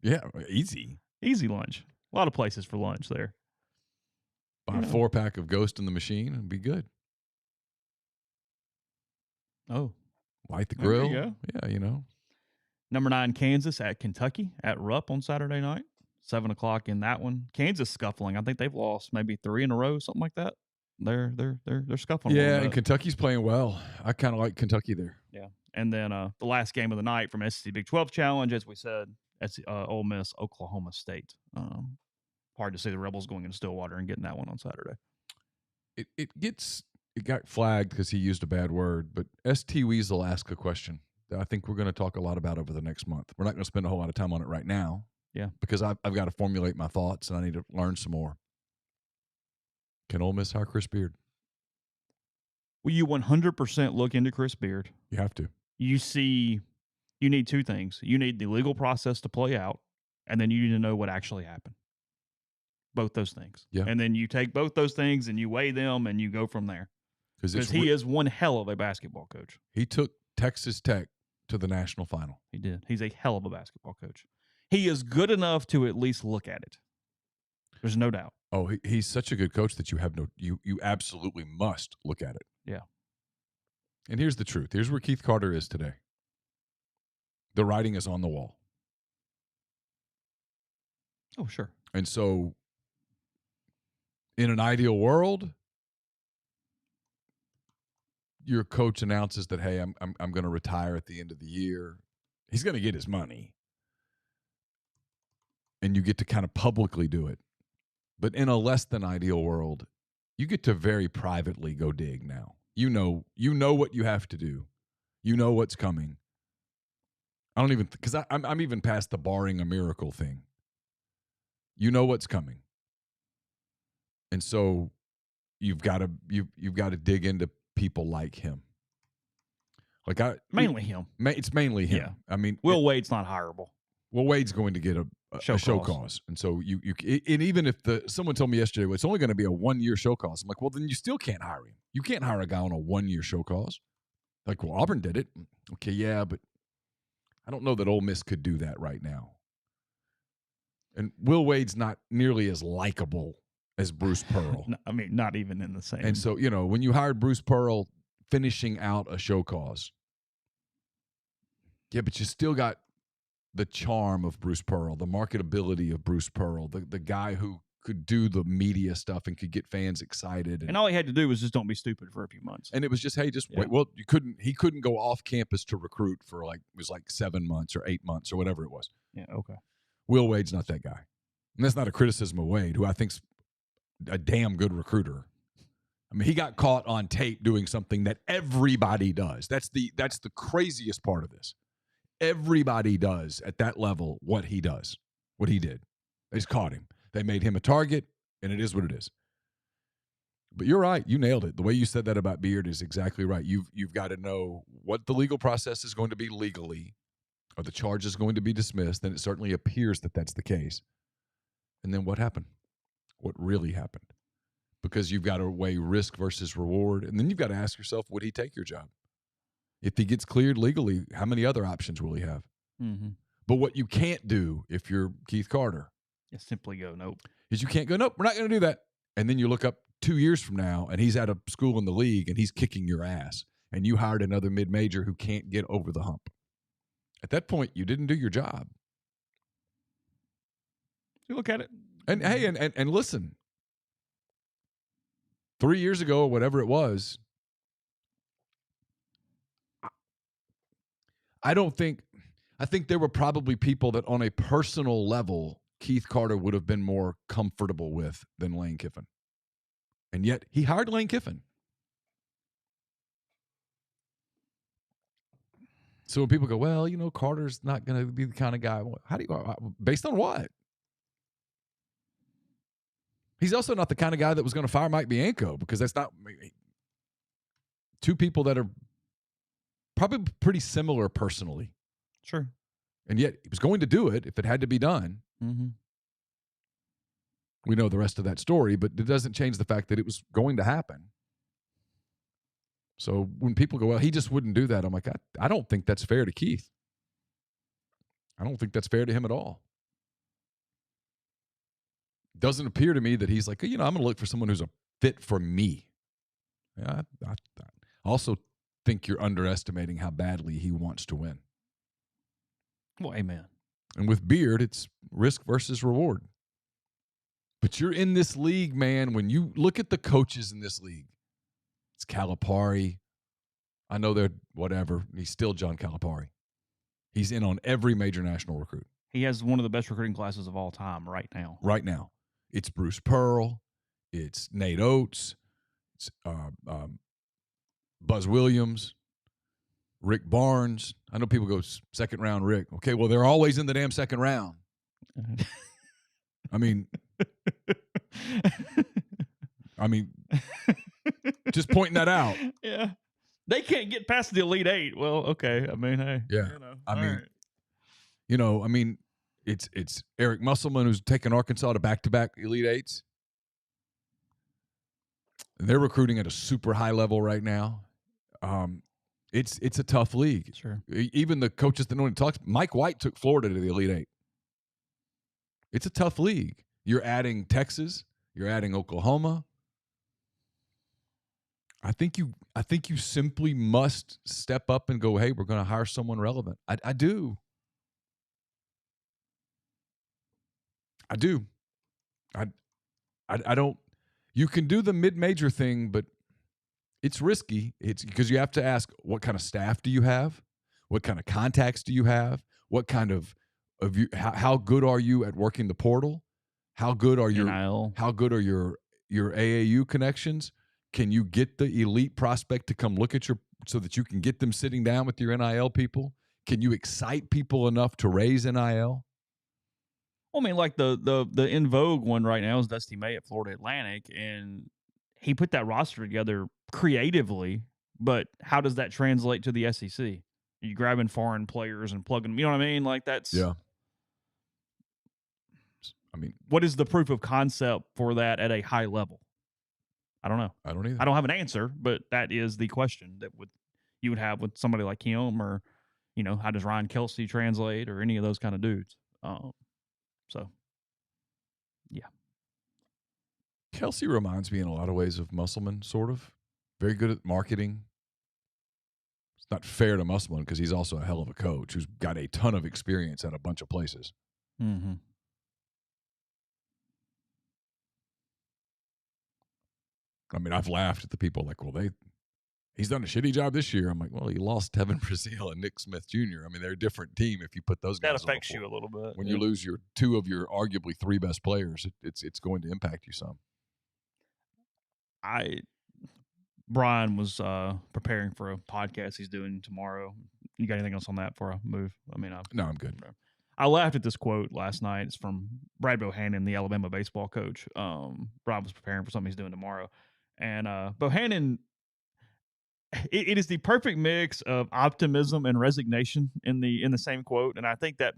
Yeah, easy. Easy lunch. A lot of places for lunch there. Buy a 4-pack of Ghost in the Machine and be good. Oh. Light the grill. There you go. Yeah, Number 9, Kansas at Kentucky at Rupp on Saturday night. 7 o'clock in that one. Kansas scuffling. I think they've lost maybe 3 in a row, something like that. They're scuffling. Yeah, and Kentucky's playing well. I kind of like Kentucky there. Yeah. And then the last game of the night from SEC Big 12 Challenge, as we said, Ole Miss, Oklahoma State. Hard to see the Rebels going into Stillwater and getting that one on Saturday. It got flagged because he used a bad word, but ST Weasel asked a question that I think we're going to talk a lot about over the next month. We're not going to spend a whole lot of time on it right now. Yeah. Because I've got to formulate my thoughts and I need to learn some more. Can Ole Miss hire Chris Beard? Will you 100% look into Chris Beard? You have to. You need 2 things. You need the legal process to play out, and then you need to know what actually happened. Both those things. Yeah. And then you take both those things and you weigh them and you go from there. Because he is one hell of a basketball coach. He took Texas Tech to the national final. He did. He's a hell of a basketball coach. He is good enough to at least look at it. There's no doubt. Oh, he's such a good coach that you absolutely must look at it. Yeah. And here's the truth. Here's where Keith Carter is today. The writing is on the wall. Oh, sure. And so in an ideal world, your coach announces that, hey, I'm going to retire at the end of the year. He's going to get his money. And you get to kind of publicly do it. But in a less than ideal world, you get to very privately go dig now. You know what you have to do. You know what's coming. I don't even, because I'm even past the barring a miracle thing. You know what's coming. And so you've got to dig into people like him. Mainly him. It's mainly him. Yeah. I mean, Will Wade's not hireable. Well, Wade's going to get a show cause. And so and even if someone told me yesterday, well, it's only going to be a 1-year show cause. I'm like, well, then you still can't hire him. You can't hire a guy on a 1-year show cause. Like, well, Auburn did it. Okay, yeah, but I don't know that Ole Miss could do that right now. And Will Wade's not nearly as likable as Bruce Pearl. I mean, not even in the same. And so, when you hired Bruce Pearl finishing out a show cause, yeah, but you still got the charm of Bruce Pearl, the marketability of Bruce Pearl, the guy who could do the media stuff and could get fans excited. And all he had to do was just don't be stupid for a few months. And it was just, hey, wait. Well, he couldn't go off campus to recruit for it was 7 months or 8 months or whatever it was. Yeah, okay. Will Wade's not that guy. And that's not a criticism of Wade, who I think's a damn good recruiter. I mean, he got caught on tape doing something that everybody does. That's the craziest part of this. Everybody does at that level what he does, what he did. They just caught him. They made him a target, and it is what it is. But you're right. You nailed it. The way you said that about Beard is exactly right. You've got to know what the legal process is going to be legally. Are the charges going to be dismissed? Then it certainly appears that that's the case. And then what happened? What really happened? Because you've got to weigh risk versus reward. And then you've got to ask yourself, would he take your job? If he gets cleared legally, how many other options will he have? Mm-hmm. But what you can't do if you're Keith Carter is simply go, nope. Is you can't go, nope, we're not going to do that. And then you look up 2 years from now and he's at a school in the league and he's kicking your ass. And you hired another mid-major who can't get over the hump. At that point, you didn't do your job. You look at it. And hey, and listen, 3 years ago or whatever it was, I think there were probably people that on a personal level, Keith Carter would have been more comfortable with than Lane Kiffin. And yet he hired Lane Kiffin. So when people go, well, Carter's not going to be the kind of guy. How do you, based on what? He's also not the kind of guy that was going to fire Mike Bianco, because that's not two people that are probably pretty similar personally. Sure. And yet he was going to do it if it had to be done. Mm-hmm. We know the rest of that story, but it doesn't change the fact that it was going to happen. So when people go, well, he just wouldn't do that, I'm like, I don't think that's fair to Keith. I don't think that's fair to him at all. Doesn't appear to me that he's like, I'm going to look for someone who's a fit for me. I also think you're underestimating how badly he wants to win. Well, amen. And with Beard, it's risk versus reward. But you're in this league, man. When you look at the coaches in this league, it's Calipari. I know they're whatever. He's still John Calipari. He's in on every major national recruit. He has one of the best recruiting classes of all time right now. Right now. It's Bruce Pearl. It's Nate Oates. It's Buzz Williams. Rick Barnes. I know people go second round Rick. Okay, well, they're always in the damn second round. I mean, just pointing that out. Yeah. They can't get past the Elite Eight. Well, okay. I mean, hey. Yeah. It's Eric Musselman who's taken Arkansas to back-to-back Elite Eights. And they're recruiting at a super high level right now. It's a tough league. Sure. Even the coaches that know what he talks. Mike White took Florida to the Elite Eight. It's a tough league. You're adding Texas. You're adding Oklahoma. I think you simply must step up and go, hey, we're going to hire someone relevant. I do. I do. I don't. You can do the mid-major thing, but it's risky. It's because you have to ask, what kind of staff do you have? What kind of contacts do you have? What kind of you? How good are you at working the portal? How good are your NIL. How good are your AAU connections? Can you get the elite prospect to come look at so that you can get them sitting down with your NIL people? Can you excite people enough to raise NIL? Well, I mean, like the in vogue one right now is Dusty May at Florida Atlantic, and he put that roster together creatively. But how does that translate to the SEC? Are you grabbing foreign players and plugging them? You know what I mean? Like that's yeah. I mean, what is the proof of concept for that at a high level? I don't know. I don't either. I don't have an answer, but that is the question that you would have with somebody like him, or how does Ryan Kelsey translate, or any of those kind of dudes. So, yeah. Kelsey reminds me in a lot of ways of Musselman, sort of. Very good at marketing. It's not fair to Musselman because he's also a hell of a coach who's got a ton of experience at a bunch of places. Mm-hmm. I mean, I've laughed at the people like, well, he's done a shitty job this year. I'm like, well, he lost Tevin Brazil and Nick Smith Jr. I mean, they're a different team if you put those guys on. That affects you a little bit. When you lose two of your arguably three best players, it's going to impact you some. Brian was preparing for a podcast he's doing tomorrow. You got anything else on that before I move? No, I'm good. I laughed at this quote last night. It's from Brad Bohannon, the Alabama baseball coach. Brian was preparing for something he's doing tomorrow. And Bohannon it is the perfect mix of optimism and resignation in the same quote, and I think that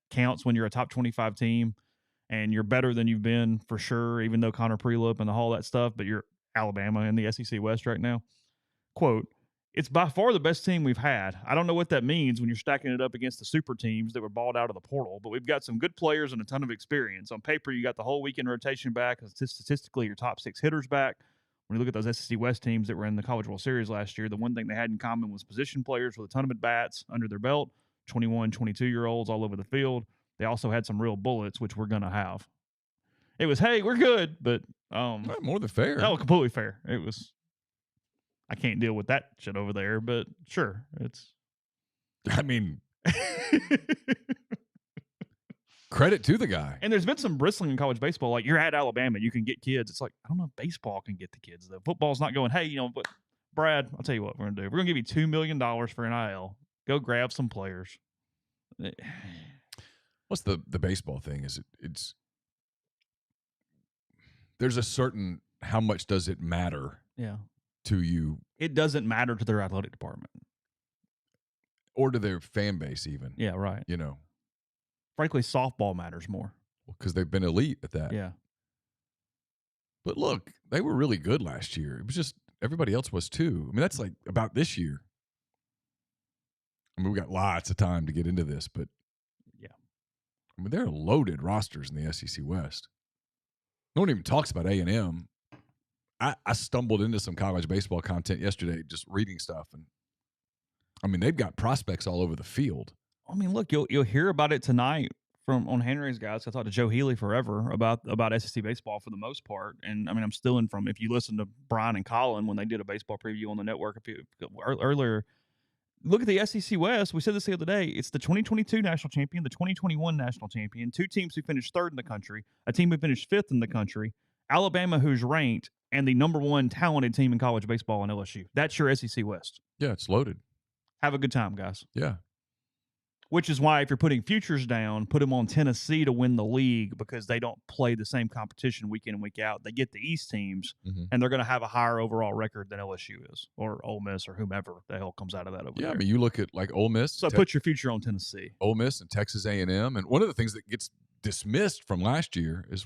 counts when you're a top 25 team and you're better than you've been for sure, even though Connor Prelup and all that stuff, but you're Alabama in the SEC West right now. Quote, it's by far the best team we've had. I don't know what that means when you're stacking it up against the super teams that were balled out of the portal, but we've got some good players and a ton of experience. On paper, you got the whole weekend rotation back, and statistically, your top 6 hitters back. When you look at those SEC West teams that were in the College World Series last year, the one thing they had in common was position players with a ton of at-bats under their belt, 21, 22-year-olds all over the field. They also had some real bullets, which we're going to have. It was, hey, we're good, but more than fair. No, completely fair. It was, I can't deal with that shit over there, but sure, it's. I mean, credit to the guy. And there's been some bristling in college baseball. Like, you're at Alabama, you can get kids. It's like, I don't know if baseball can get the kids, though. Football's not going, hey, but Brad, I'll tell you what we're going to do. We're going to give you $2 million for NIL. Go grab some players. What's the baseball thing? Is it's there's a certain how much does it matter to you? It doesn't matter to their athletic department. Or to their fan base even. Yeah, right. Frankly, softball matters more. Because they've been elite at that. Yeah. But look, they were really good last year. It was just everybody else was too. I mean, that's like about this year. I mean, we got lots of time to get into this, but yeah. I mean, they're loaded rosters in the SEC West. No one even talks about A&M. I stumbled into some college baseball content yesterday, just reading stuff, and I mean, they've got prospects all over the field. I mean, look, you'll hear about it tonight on Henry's guys. I talked to Joe Healy forever about SEC baseball for the most part, and I mean, I'm still in from if you listen to Brian and Colin when they did a baseball preview on the network earlier. Look at the SEC West. We said this the other day. It's the 2022 national champion, the 2021 national champion, 2 teams who finished 3rd in the country, a team who finished 5th in the country, Alabama who's ranked, and the number 1 talented team in college baseball in LSU. That's your SEC West. Yeah, it's loaded. Have a good time, guys. Yeah. Which is why if you're putting futures down, put them on Tennessee to win the league because they don't play the same competition week in and week out. They get the East teams, and they're going to have a higher overall record than LSU is or Ole Miss or whomever the hell comes out of that over there. Yeah, I mean, you look at like Ole Miss. So put your future on Tennessee. Ole Miss and Texas A&M. And one of the things that gets dismissed from last year is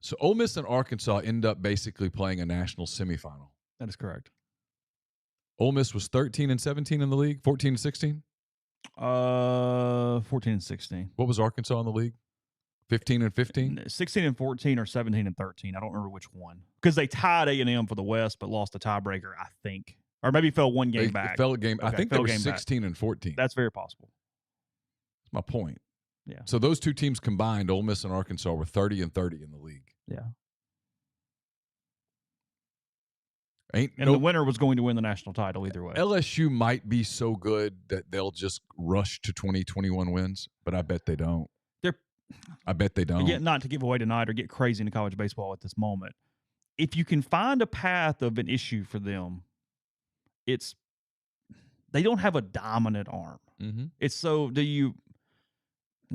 so Ole Miss and Arkansas end up basically playing a national semifinal. That is correct. Ole Miss was 13-17 in the league, 14-16? 14-16. What was Arkansas in the league? 15-15? 16-14 or 17-13. I don't remember which one. Because they tied A&M for the West but lost a tiebreaker, I think. Or maybe fell one game back. Fell a game. Okay, I think they were 16-14. That's very possible. That's my point. Yeah. So those 2 teams combined, Ole Miss and Arkansas, were 30-30 in the league. Yeah. The winner was going to win the national title either way. LSU might be so good that they'll just rush to 2021 wins, but I bet they don't. I bet they don't. Again, not to give away tonight or get crazy into college baseball at this moment. If you can find a path of an issue for them, they don't have a dominant arm. Mm-hmm. It's now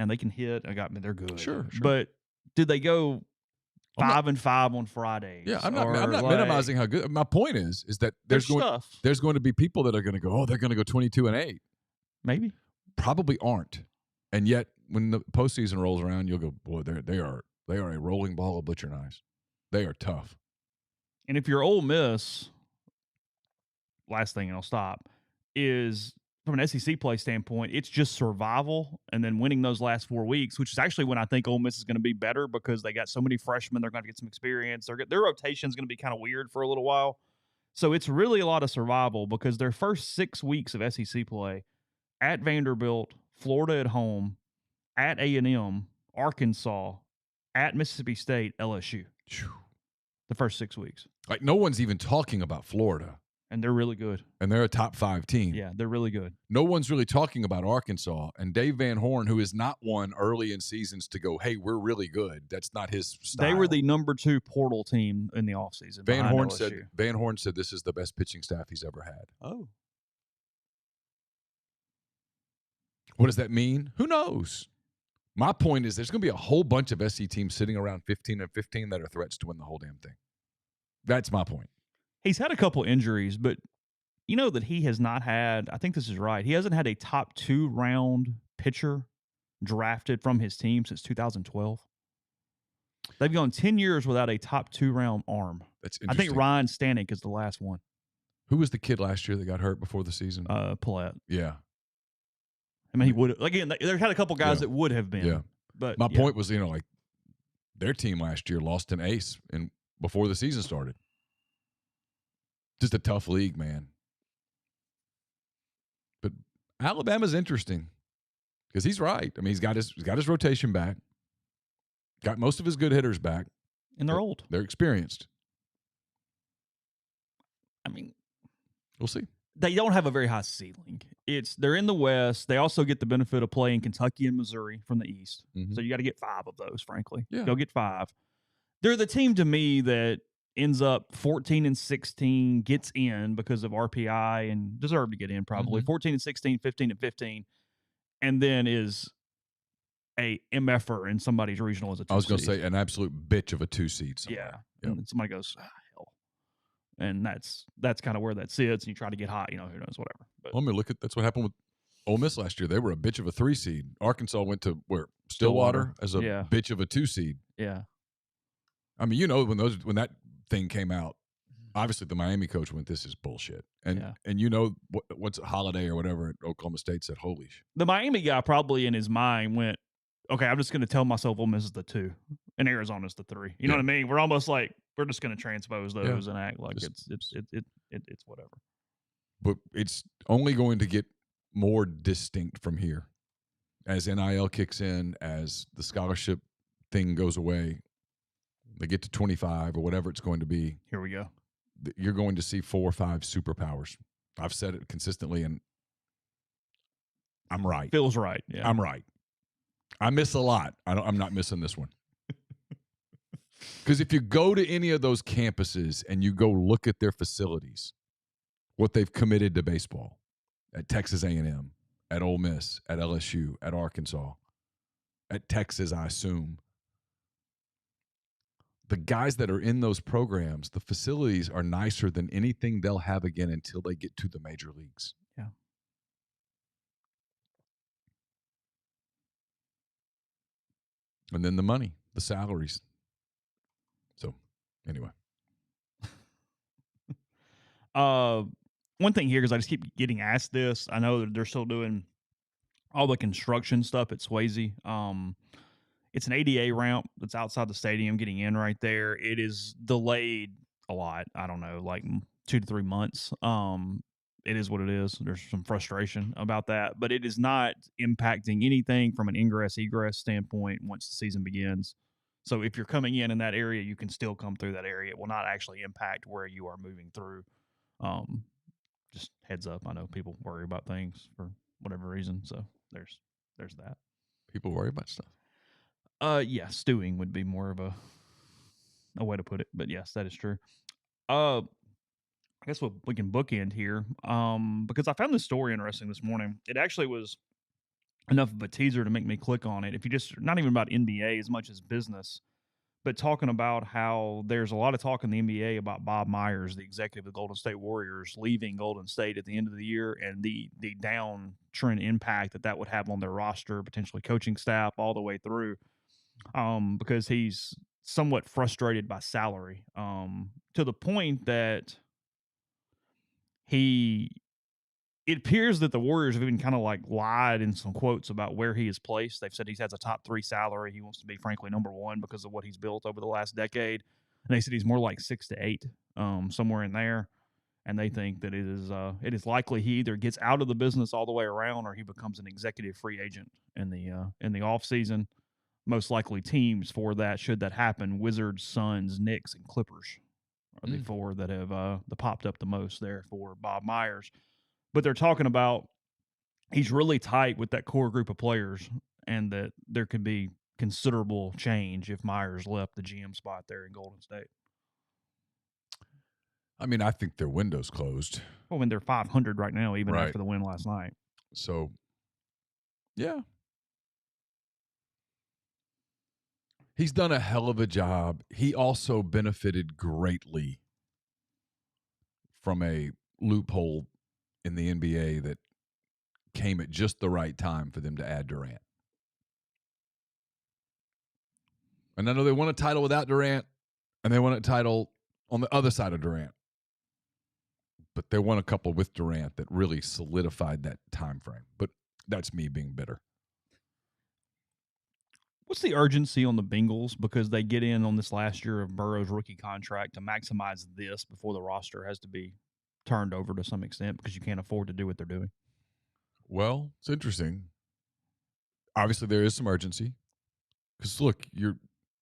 they can hit. They're good. Sure. But did they go 5-5 on Fridays? Yeah, I'm not minimizing how good. My point is that there's going to be people that are going to go, they're going to go 22-8. Maybe. Probably aren't. And yet, when the postseason rolls around, you'll go, boy, they are a rolling ball of butcher knives. They are tough. And if you're Ole Miss, last thing, and I'll stop, is from an SEC play standpoint, it's just survival and then winning those last 4 weeks, which is actually when I think Ole Miss is going to be better because they got so many freshmen. They're going to get some experience. Their rotation is going to be kind of weird for a little while. So it's really a lot of survival because their first 6 weeks of SEC play at Vanderbilt, Florida at home, at A&M, Arkansas, at Mississippi State, LSU. The first 6 weeks. Like no one's even talking about Florida. And they're really good. And they're a top 5 team. Yeah, they're really good. No one's really talking about Arkansas. And Dave Van Horn, who is not one early in seasons to go, hey, we're really good. That's not his style. They were the number 2 portal team in the offseason. Van Horn said this is the best pitching staff he's ever had. Oh. What does that mean? Who knows? My point is there's going to be a whole bunch of SC teams sitting around 15-15 that are threats to win the whole damn thing. That's my point. He's had a couple injuries, but you know that he has not had, I think this is right, he hasn't had a top 2 round pitcher drafted from his team since 2012. They've gone 10 years without a top 2 round arm. That's I interesting. think Ryan Stanek is the last one. Who was the kid last year that got hurt before the season? Paulette. Yeah. I mean, he would have, again, there had a couple guys that would have been. Yeah. But my point was, like their team last year lost an ace before the season started. Just a tough league, man. But Alabama's interesting because he's right. I mean, he's got his rotation back, got most of his good hitters back, and they're old. They're experienced. I mean, we'll see. They don't have a very high ceiling. They're in the West. They also get the benefit of playing Kentucky and Missouri from the East. Mm-hmm. So you got to get 5 of those, frankly. Yeah. Go get 5. They're the team to me that ends up 14-16, gets in because of RPI and deserve to get in probably. 14-16, 15-15, and then is a MFer in somebody's regional as a 2 seed. I was going to say an absolute bitch of a 2 seed. Yeah. Yep. And somebody goes, hell. And that's kind of where that sits, and you try to get hot, who knows, whatever. But well, I mean, that's what happened with Ole Miss last year. They were a bitch of a 3 seed. Arkansas went to Stillwater as a bitch of a 2 seed. Yeah. I mean, when that thing came out, obviously the Miami coach went, "This is bullshit." And what's Holiday or whatever at Oklahoma State said, "Holy shit." The Miami guy probably in his mind went, "Okay, I'm just going to tell myself Ole Miss is the 2 and Arizona's the 3." You know what I mean? We're almost like we're just going to transpose those and act like it's whatever. But it's only going to get more distinct from here as NIL kicks in, as the scholarship thing goes away. They get to 25 or whatever it's going to be. Here we go. You're going to see 4 or 5 superpowers. I've said it consistently, and I'm right. Feels right. Yeah, I'm right. I miss a lot. I'm not missing this one. Because if you go to any of those campuses and you go look at their facilities, what they've committed to baseball at Texas A&M, at Ole Miss, at LSU, at Arkansas, at Texas, I assume. The guys that are in those programs, the facilities are nicer than anything they'll have again until they get to the major leagues. Yeah. And then the money, the salaries. So, anyway. One thing here, because I just keep getting asked this. I know that they're still doing all the construction stuff at Swayze. It's an ADA ramp that's outside the stadium getting in right there. It is delayed a lot. I don't know, like 2 to 3 months. It is what it is. There's some frustration about that, but it is not impacting anything from an ingress-egress standpoint once the season begins. So if you're coming in that area, you can still come through that area. It will not actually impact where you are moving through. Just heads up. I know people worry about things for whatever reason. So there's that. People worry about stuff. Yeah, stewing would be more of a way to put it, but yes, that is true. I guess we can bookend here, because I found this story interesting this morning. It actually was enough of a teaser to make me click on it. If you just, not even about NBA as much as business, but talking about how there's a lot of talk in the NBA about Bob Myers, the executive of the Golden State Warriors, leaving Golden State at the end of the year, and the downtrend impact that would have on their roster, potentially coaching staff, all the way through. Because he's somewhat frustrated by salary, to the point that it appears that the Warriors have even kind of like lied in some quotes about where he is placed. They've said he has a top 3 salary. He wants to be, frankly, number 1 because of what he's built over the last decade. And they said he's more like 6 to 8, somewhere in there. And they think that it is likely he either gets out of the business all the way around, or he becomes an executive free agent in the off season. Most likely teams for that, should that happen, Wizards, Suns, Knicks, and Clippers are the 4 that have popped up the most there for Bob Myers. But they're talking about he's really tight with that core group of players, and that there could be considerable change if Myers left the GM spot there in Golden State. I mean, I think their window's closed. Well, when they're 500 right now, even after the win last night. So, yeah. He's done a hell of a job. He also benefited greatly from a loophole in the NBA that came at just the right time for them to add Durant. And I know they won a title without Durant, and they won a title on the other side of Durant. But they won a couple with Durant that really solidified that time frame. But that's me being bitter. What's the urgency on the Bengals because they get in on this last year of Burrow's rookie contract to maximize this before the roster has to be turned over to some extent because you can't afford to do what they're doing? Well, it's interesting. Obviously, there is some urgency because look, you're,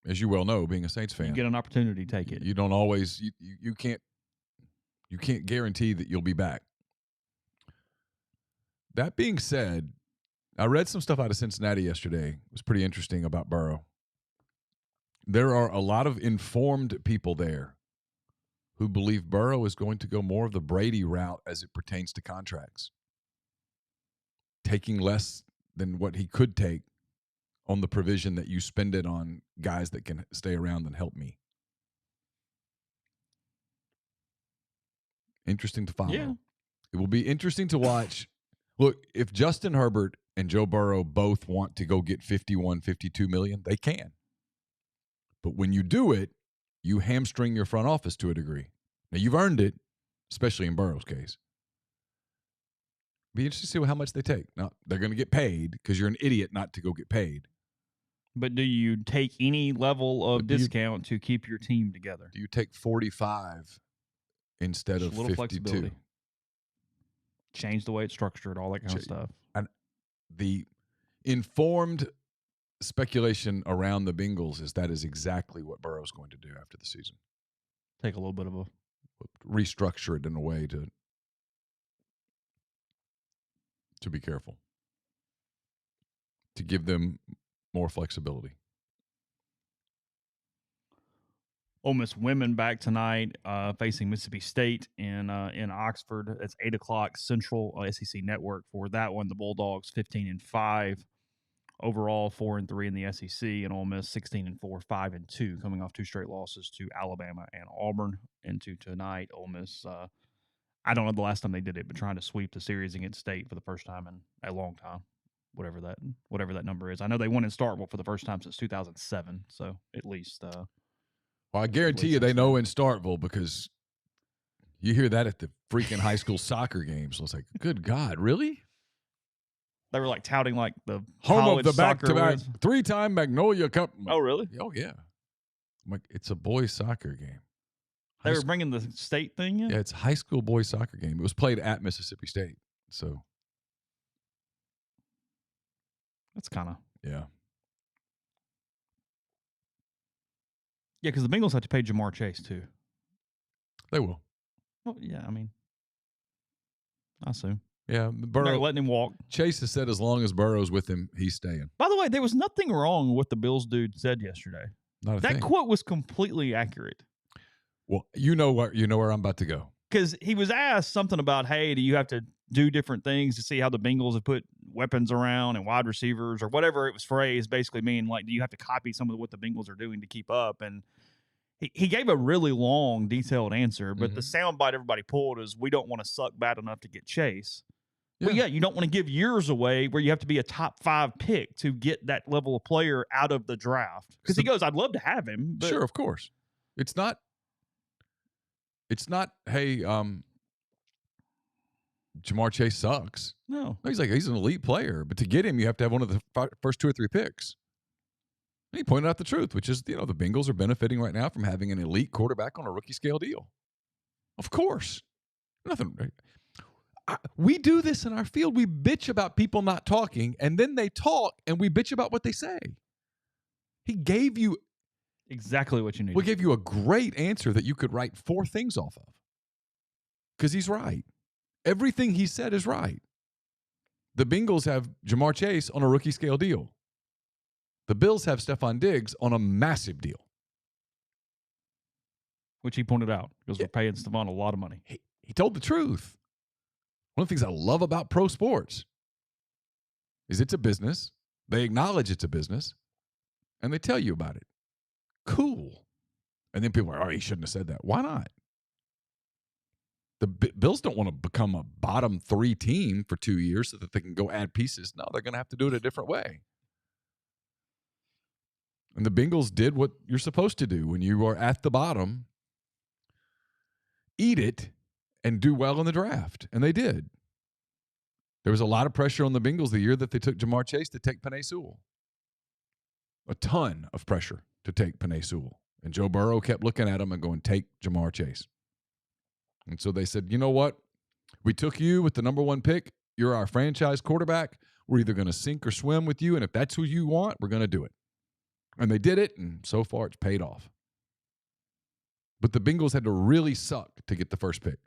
as you well know, being a Saints fan, You get an opportunity, take it. you don't always you can't guarantee that you'll be back. That being said, I read some stuff out of Cincinnati yesterday. It was pretty interesting about Burrow. There are a lot of informed people there who believe Burrow is going to go more of the Brady route as it pertains to contracts, taking less than what he could take on the provision that you spend it on guys that can stay around and help me. Interesting to follow. Yeah. It will be interesting to watch. Look, if Justin Herbert and Joe Burrow both want to go get 51, 52 million, they can. But when you do it, you hamstring your front office to a degree. Now, you've earned it, especially in Burrow's case. Be interesting to see how much they take. Now, they're going to get paid because you're an idiot not to go get paid. But do you take any level of discount to keep your team together? Do you take 45 instead Just of a little 52? flexibility. Change the way it's structured, all that kind of stuff. And the informed speculation around the Bengals is that is exactly what Burrow's going to do after the season. Take a little bit of a restructure it in a way to be careful, to give them more flexibility. Ole Miss women back tonight, facing Mississippi State in Oxford. It's 8:00 Central SEC Network for that one. The Bulldogs 15-5 overall, 4-3 in the SEC, and Ole Miss 16-4, 5-2, coming off two straight losses to Alabama and Auburn. Into tonight, Ole Miss. I don't know the last time they did it, but trying to sweep the series against State for the first time in a long time, whatever that number is. I know they won in Starkville for the first time since 2007, so at least. Well, I guarantee you they know in Starkville because you hear that at the freaking high school soccer games. So it's like, good God, really? They were like touting like the home of the back-to-back back 3-time Magnolia Cup. Oh, really? Oh, yeah. I'm like, it's a boys soccer game. They were bringing the state thing in? Yeah, it's a high school boys soccer game. It was played at Mississippi State. So, That's kind of. Yeah. Yeah, because the Bengals have to pay Jamar Chase, too. They will. Well, yeah, I mean, I assume. Yeah, They're letting him walk. Chase has said as long as Burrow's with him, he's staying. By the way, there was nothing wrong with what the Bills dude said yesterday. Not a that thing. quote was completely accurate. Well, you know where I'm about to go. Because he was asked something about, hey, do you have to do different things to see how the Bengals have put weapons around and wide receivers or whatever it was phrased, basically meaning like, do you have to copy some of what the Bengals are doing to keep up? And he gave a really long, detailed answer, but the soundbite everybody pulled is, we don't want to suck bad enough to get Chase. Yeah. Well, yeah, you don't want to give years away where you have to be a top 5 pick to get that level of player out of the draft. Because he goes, I'd love to have him. But sure, of course. It's not, hey, Jamar Chase sucks. No. He's an elite player, but to get him, you have to have one of the first 2 or 3 picks. And he pointed out the truth, which is, the Bengals are benefiting right now from having an elite quarterback on a rookie scale deal. Of course. Nothing. We do this in our field. We bitch about people not talking, and then they talk, and we bitch about what they say. He gave you exactly what you need. We gave you a great answer that you could write 4 things off of. Because he's right. Everything he said is right. The Bengals have Jamar Chase on a rookie scale deal. The Bills have Stephon Diggs on a massive deal. Which he pointed out, because we're paying Stephon a lot of money. He told the truth. One of the things I love about pro sports is it's a business. They acknowledge it's a business, and they tell you about it. Cool. And then people are, he shouldn't have said that. Why not? The Bills don't want to become a bottom 3 team for 2 years so that they can go add pieces. No, they're going to have to do it a different way. And the Bengals did what you're supposed to do when you are at the bottom. Eat it and do well in the draft. And they did. There was a lot of pressure on the Bengals the year that they took Jamar Chase to take Penei Sewell. A ton of pressure to take Penei Sewell. And Joe Burrow kept looking at him and going, take Jamar Chase. And so they said, you know what? We took you with the number 1 pick. You're our franchise quarterback. We're either going to sink or swim with you. And if that's who you want, we're going to do it. And they did it. And so far, it's paid off. But the Bengals had to really suck to get the first pick.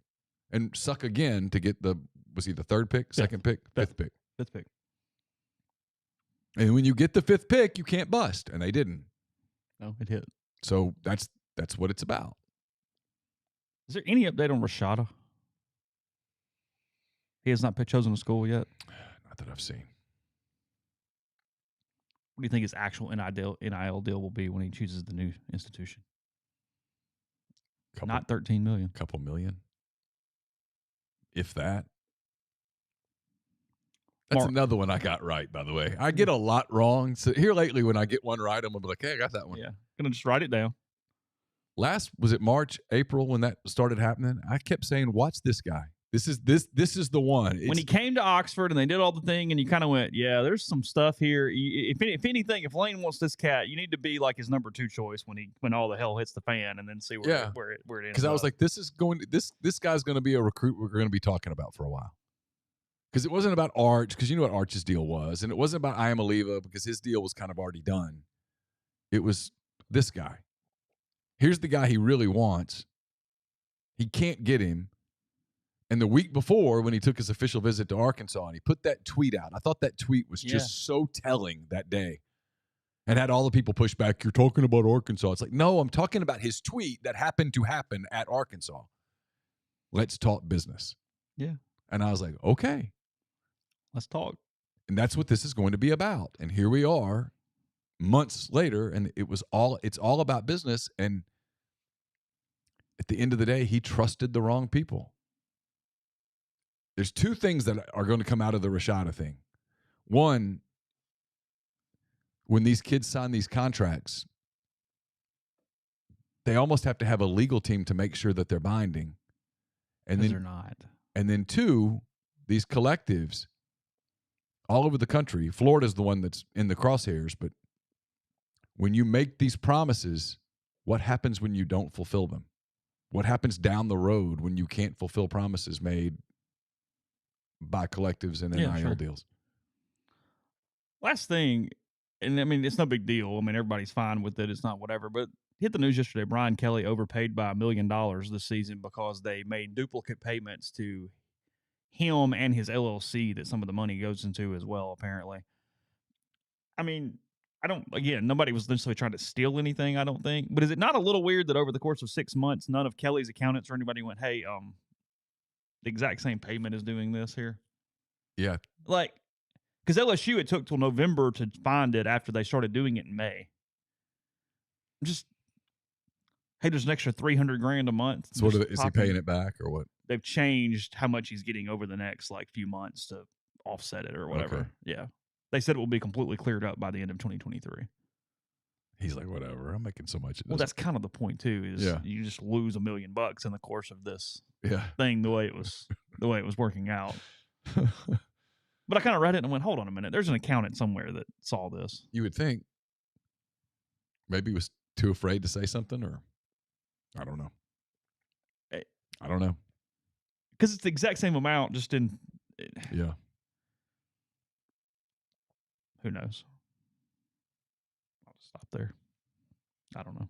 And suck again to get was he the 3rd pick, 2nd pick, 5th pick? 5th pick. And when you get the 5th pick, you can't bust. And they didn't. No, it hit. So that's what it's about. Is there any update on Rashada? He has not chosen a school yet. Not that I've seen. What do you think his actual NIL deal will be when he chooses the new institution? Not $13 million. Couple million. If that. That's another one I got right, by the way. I get a lot wrong. So here lately, when I get one right, I'm going to be like, hey, I got that one. Yeah. Going to just write it down. Was it March, April when that started happening? I kept saying, watch this guy. This is the one. When he came to Oxford and they did all the thing and you kind of went, yeah, there's some stuff here. If anything, if Lane wants this cat, you need to be like his number 2 choice when all the hell hits the fan and then see where it ends. Because I was like, this guy's going to be a recruit we're going to be talking about for a while. Because it wasn't about Arch, because you know what Arch's deal was. And it wasn't about Iamaliva, because his deal was kind of already done. It was this guy. Here's the guy he really wants. He can't get him. And the week before, when he took his official visit to Arkansas, and he put that tweet out, I thought that tweet was just so telling that day. And had all the people push back, you're talking about Arkansas. It's like, no, I'm talking about his tweet that happened to happen at Arkansas. Let's talk business. Yeah. And I was like, okay. Let's talk. And that's what this is going to be about. And here we are months later, and it's all about business. And at the end of the day, he trusted the wrong people. There's 2 things that are going to come out of the Rashada thing. One, when these kids sign these contracts, they almost have to have a legal team to make sure that they're binding. And then they're not. And then 2, these collectives all over the country, Florida's the one that's in the crosshairs, but when you make these promises, what happens when you don't fulfill them? What happens down the road when you can't fulfill promises made by collectives and NIL deals? Last thing, and I mean, it's no big deal. I mean, everybody's fine with it. It's not whatever, but hit the news yesterday. Brian Kelly overpaid by $1 million this season because they made duplicate payments to him and his LLC that some of the money goes into as well, apparently. I mean, nobody was necessarily trying to steal anything, I don't think. But is it not a little weird that over the course of 6 months, none of Kelly's accountants or anybody went, hey, the exact same payment is doing this here? Yeah. Like, because LSU, it took till November to find it after they started doing it in May. Just, hey, there's an extra $300,000 a month. So is he paying it back or what? They've changed how much he's getting over the next few months to offset it or whatever. Okay. Yeah. They said it will be completely cleared up by the end of 2023. He's like, whatever. I'm making so much. Well, that's kind of the point too. You just lose $1 million in the course of this thing the way it was working out. But I kind of read it and went, hold on a minute. There's an accountant somewhere that saw this. You would think. Maybe he was too afraid to say something, or I don't know. I don't know. Because it's the exact same amount, just in. Yeah. Who knows? I'll just stop there. I don't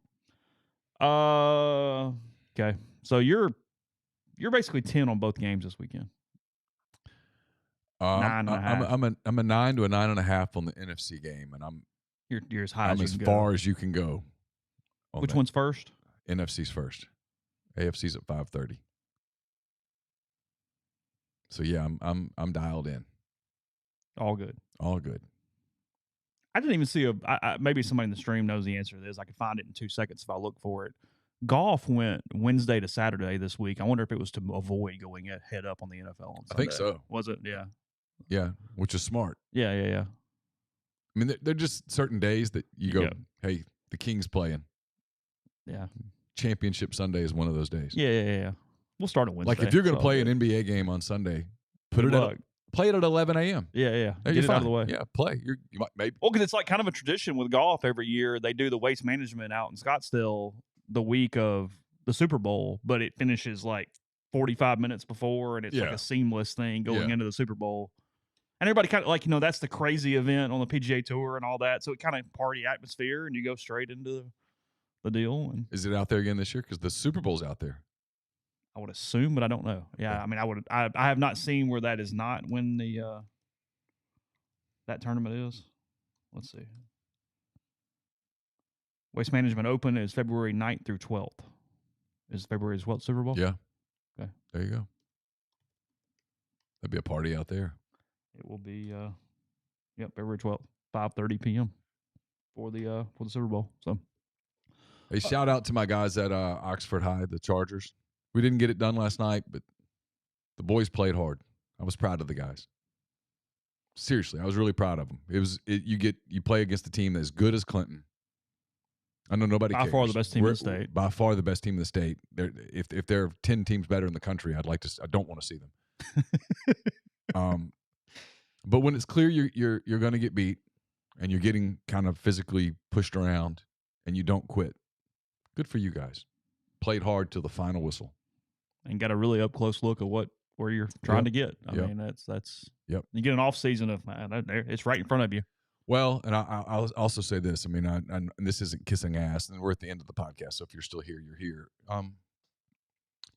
know. Okay. So you're basically 10 on both games this weekend. 9.5. I'm a 9 to a 9.5 on the NFC game, and you're as high I'm as as far as you can go. Which one's first? NFC's first. AFC's at 5:30. So yeah, I'm dialed in. All good. All good. I didn't even see maybe somebody in the stream knows the answer to this. I could find it in 2 seconds if I look for it. golf went Wednesday to Saturday this week. I wonder if it was to avoid going head up on the NFL on Sunday. I think so. Was it? Yeah. Yeah, which is smart. Yeah. I mean, they're just certain days that you go, hey, the King's playing. Yeah. Championship Sunday is one of those days. Yeah. We'll start on Wednesday. Like if you're going to play an NBA game on Sunday, play it at 11 a.m. Yeah. Get it out of the way. Yeah, play. You might maybe. Well, because it's like kind of a tradition with golf. Every year they do the Waste Management out in Scottsdale the week of the Super Bowl, but it finishes like 45 minutes before, and it's like a seamless thing going into the Super Bowl. And everybody kind of like, that's the crazy event on the PGA Tour and all that. So it kind of party atmosphere, and you go straight into the deal. And is it out there again this year? Because the Super Bowl's out there. I would assume, but I don't know. Yeah, I mean, I have not seen where that is not when the that tournament is. Let's see. Waste Management Open is February 9th through 12th. Is February 12th Super Bowl? Yeah. Okay. There you go. That'd be a party out there. It will be February 12th, 5:30 p.m. for the Super Bowl. So, hey, shout out to my guys at Oxford High, the Chargers. We didn't get it done last night, but the boys played hard. I was proud of the guys. Seriously, I was really proud of them. You play against a team that's good as Clinton. I know nobody cares. By far the best team in the state. By far the best team in the state. If there are 10 teams better in the country, I don't want to see them. But when it's clear you're going to get beat and you're getting kind of physically pushed around and you don't quit, good for you guys. Played hard till the final whistle. And got a really up close look at where you're trying to get. I mean, that's you get an off season of it's right in front of you. Well, and I'll also say this. I mean, and this isn't kissing ass, and we're at the end of the podcast, so if you're still here, you're here. It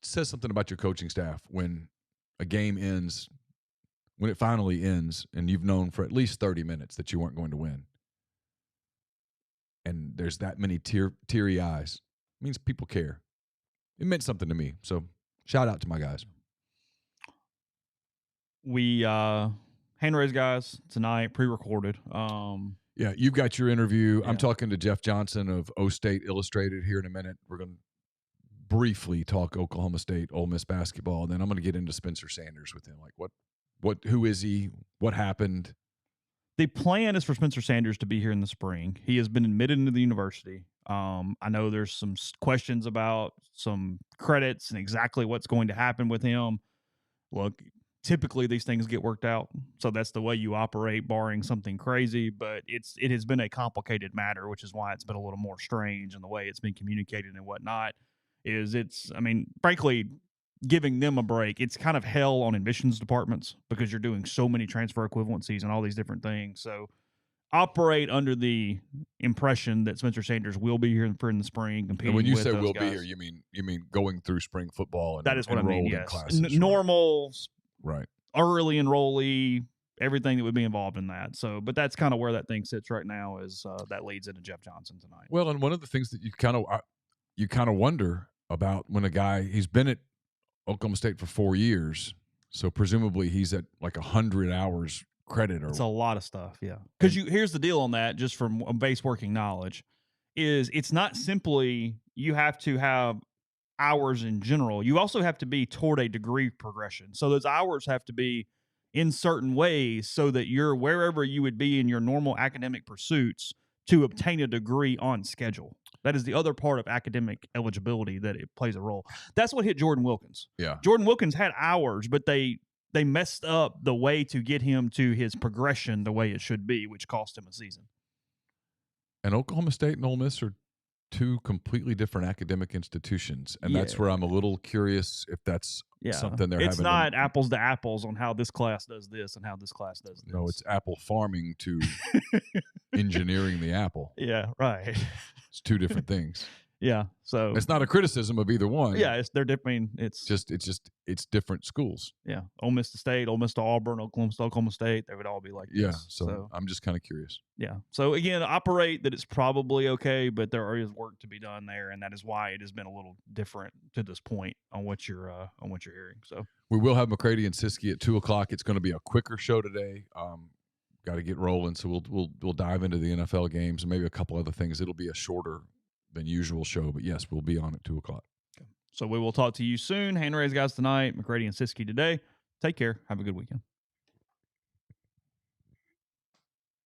says something about your coaching staff when a game ends, when it finally ends, and you've known for at least 30 minutes that you weren't going to win, and there's that many teary eyes. It means people care. It meant something to me. So shout out to my guys. We hand raise guys tonight, pre-recorded. Yeah, you've got your interview. Yeah. I'm talking to Jeff Johnson of O State Illustrated here in a minute. We're going to briefly talk Oklahoma State, Ole Miss basketball, and then I'm going to get into Spencer Sanders with him. Like who is he? What happened? The plan is for Spencer Sanders to be here in the spring. He has been admitted into the university. I know there's some questions about some credits and exactly what's going to happen with him. Look, typically these things get worked out, so that's the way you operate, barring something crazy. But it has been a complicated matter, which is why it's been a little more strange in the way it's been communicated and whatnot. Frankly, giving them a break, it's kind of hell on admissions departments because you're doing so many transfer equivalencies and all these different things. So operate under the impression that Spencer Sanders will be here in the spring competing. And when you with say those will guys. be here, you mean going through spring football and that is what I mean. Yes, classes, normal, right? Early enrollee, everything that would be involved in that. So, but that's kind of where that thing sits right now. Is that leads into Jeff Johnson tonight? Well, and one of the things that you kind of wonder about when he's been at Oklahoma State for 4 years, so presumably he's at like 100 hours credit. It's a lot of stuff, yeah. Because here's the deal on that, just from base working knowledge, is it's not simply you have to have hours in general. You also have to be toward a degree progression. So those hours have to be in certain ways so that you're wherever you would be in your normal academic pursuits to obtain a degree on schedule. That is the other part of academic eligibility that it plays a role. That's what hit Jordan Wilkins. Yeah. Jordan Wilkins had hours, but they messed up the way to get him to his progression the way it should be, which cost him a season. And Oklahoma State and Ole Miss are two completely different academic institutions, and that's where I'm a little curious if that's something they're having. It's not apples to apples on how this class does this and how this class does this. No, it's apple farming to engineering the apple. Yeah, right. It's two different things. Yeah, so it's not a criticism of either one. Yeah, they're different. It's different schools. Yeah, Ole Miss to State, Ole Miss to Auburn, Oklahoma to Oklahoma State. They would all be like this. Yeah, so I'm just kind of curious. Yeah, so again, operate that it's probably okay, but there is work to be done there, and that is why it has been a little different to this point on what you're hearing. So we will have McCready and Siskey at 2:00. It's going to be a quicker show today. Got to get rolling, so we'll dive into the NFL games and maybe a couple other things. It'll be a shorter than usual show. But yes, we'll be on at 2:00. So we will talk to you soon. Hand raise guys tonight. McCready and Siskey today. Take care. Have a good weekend.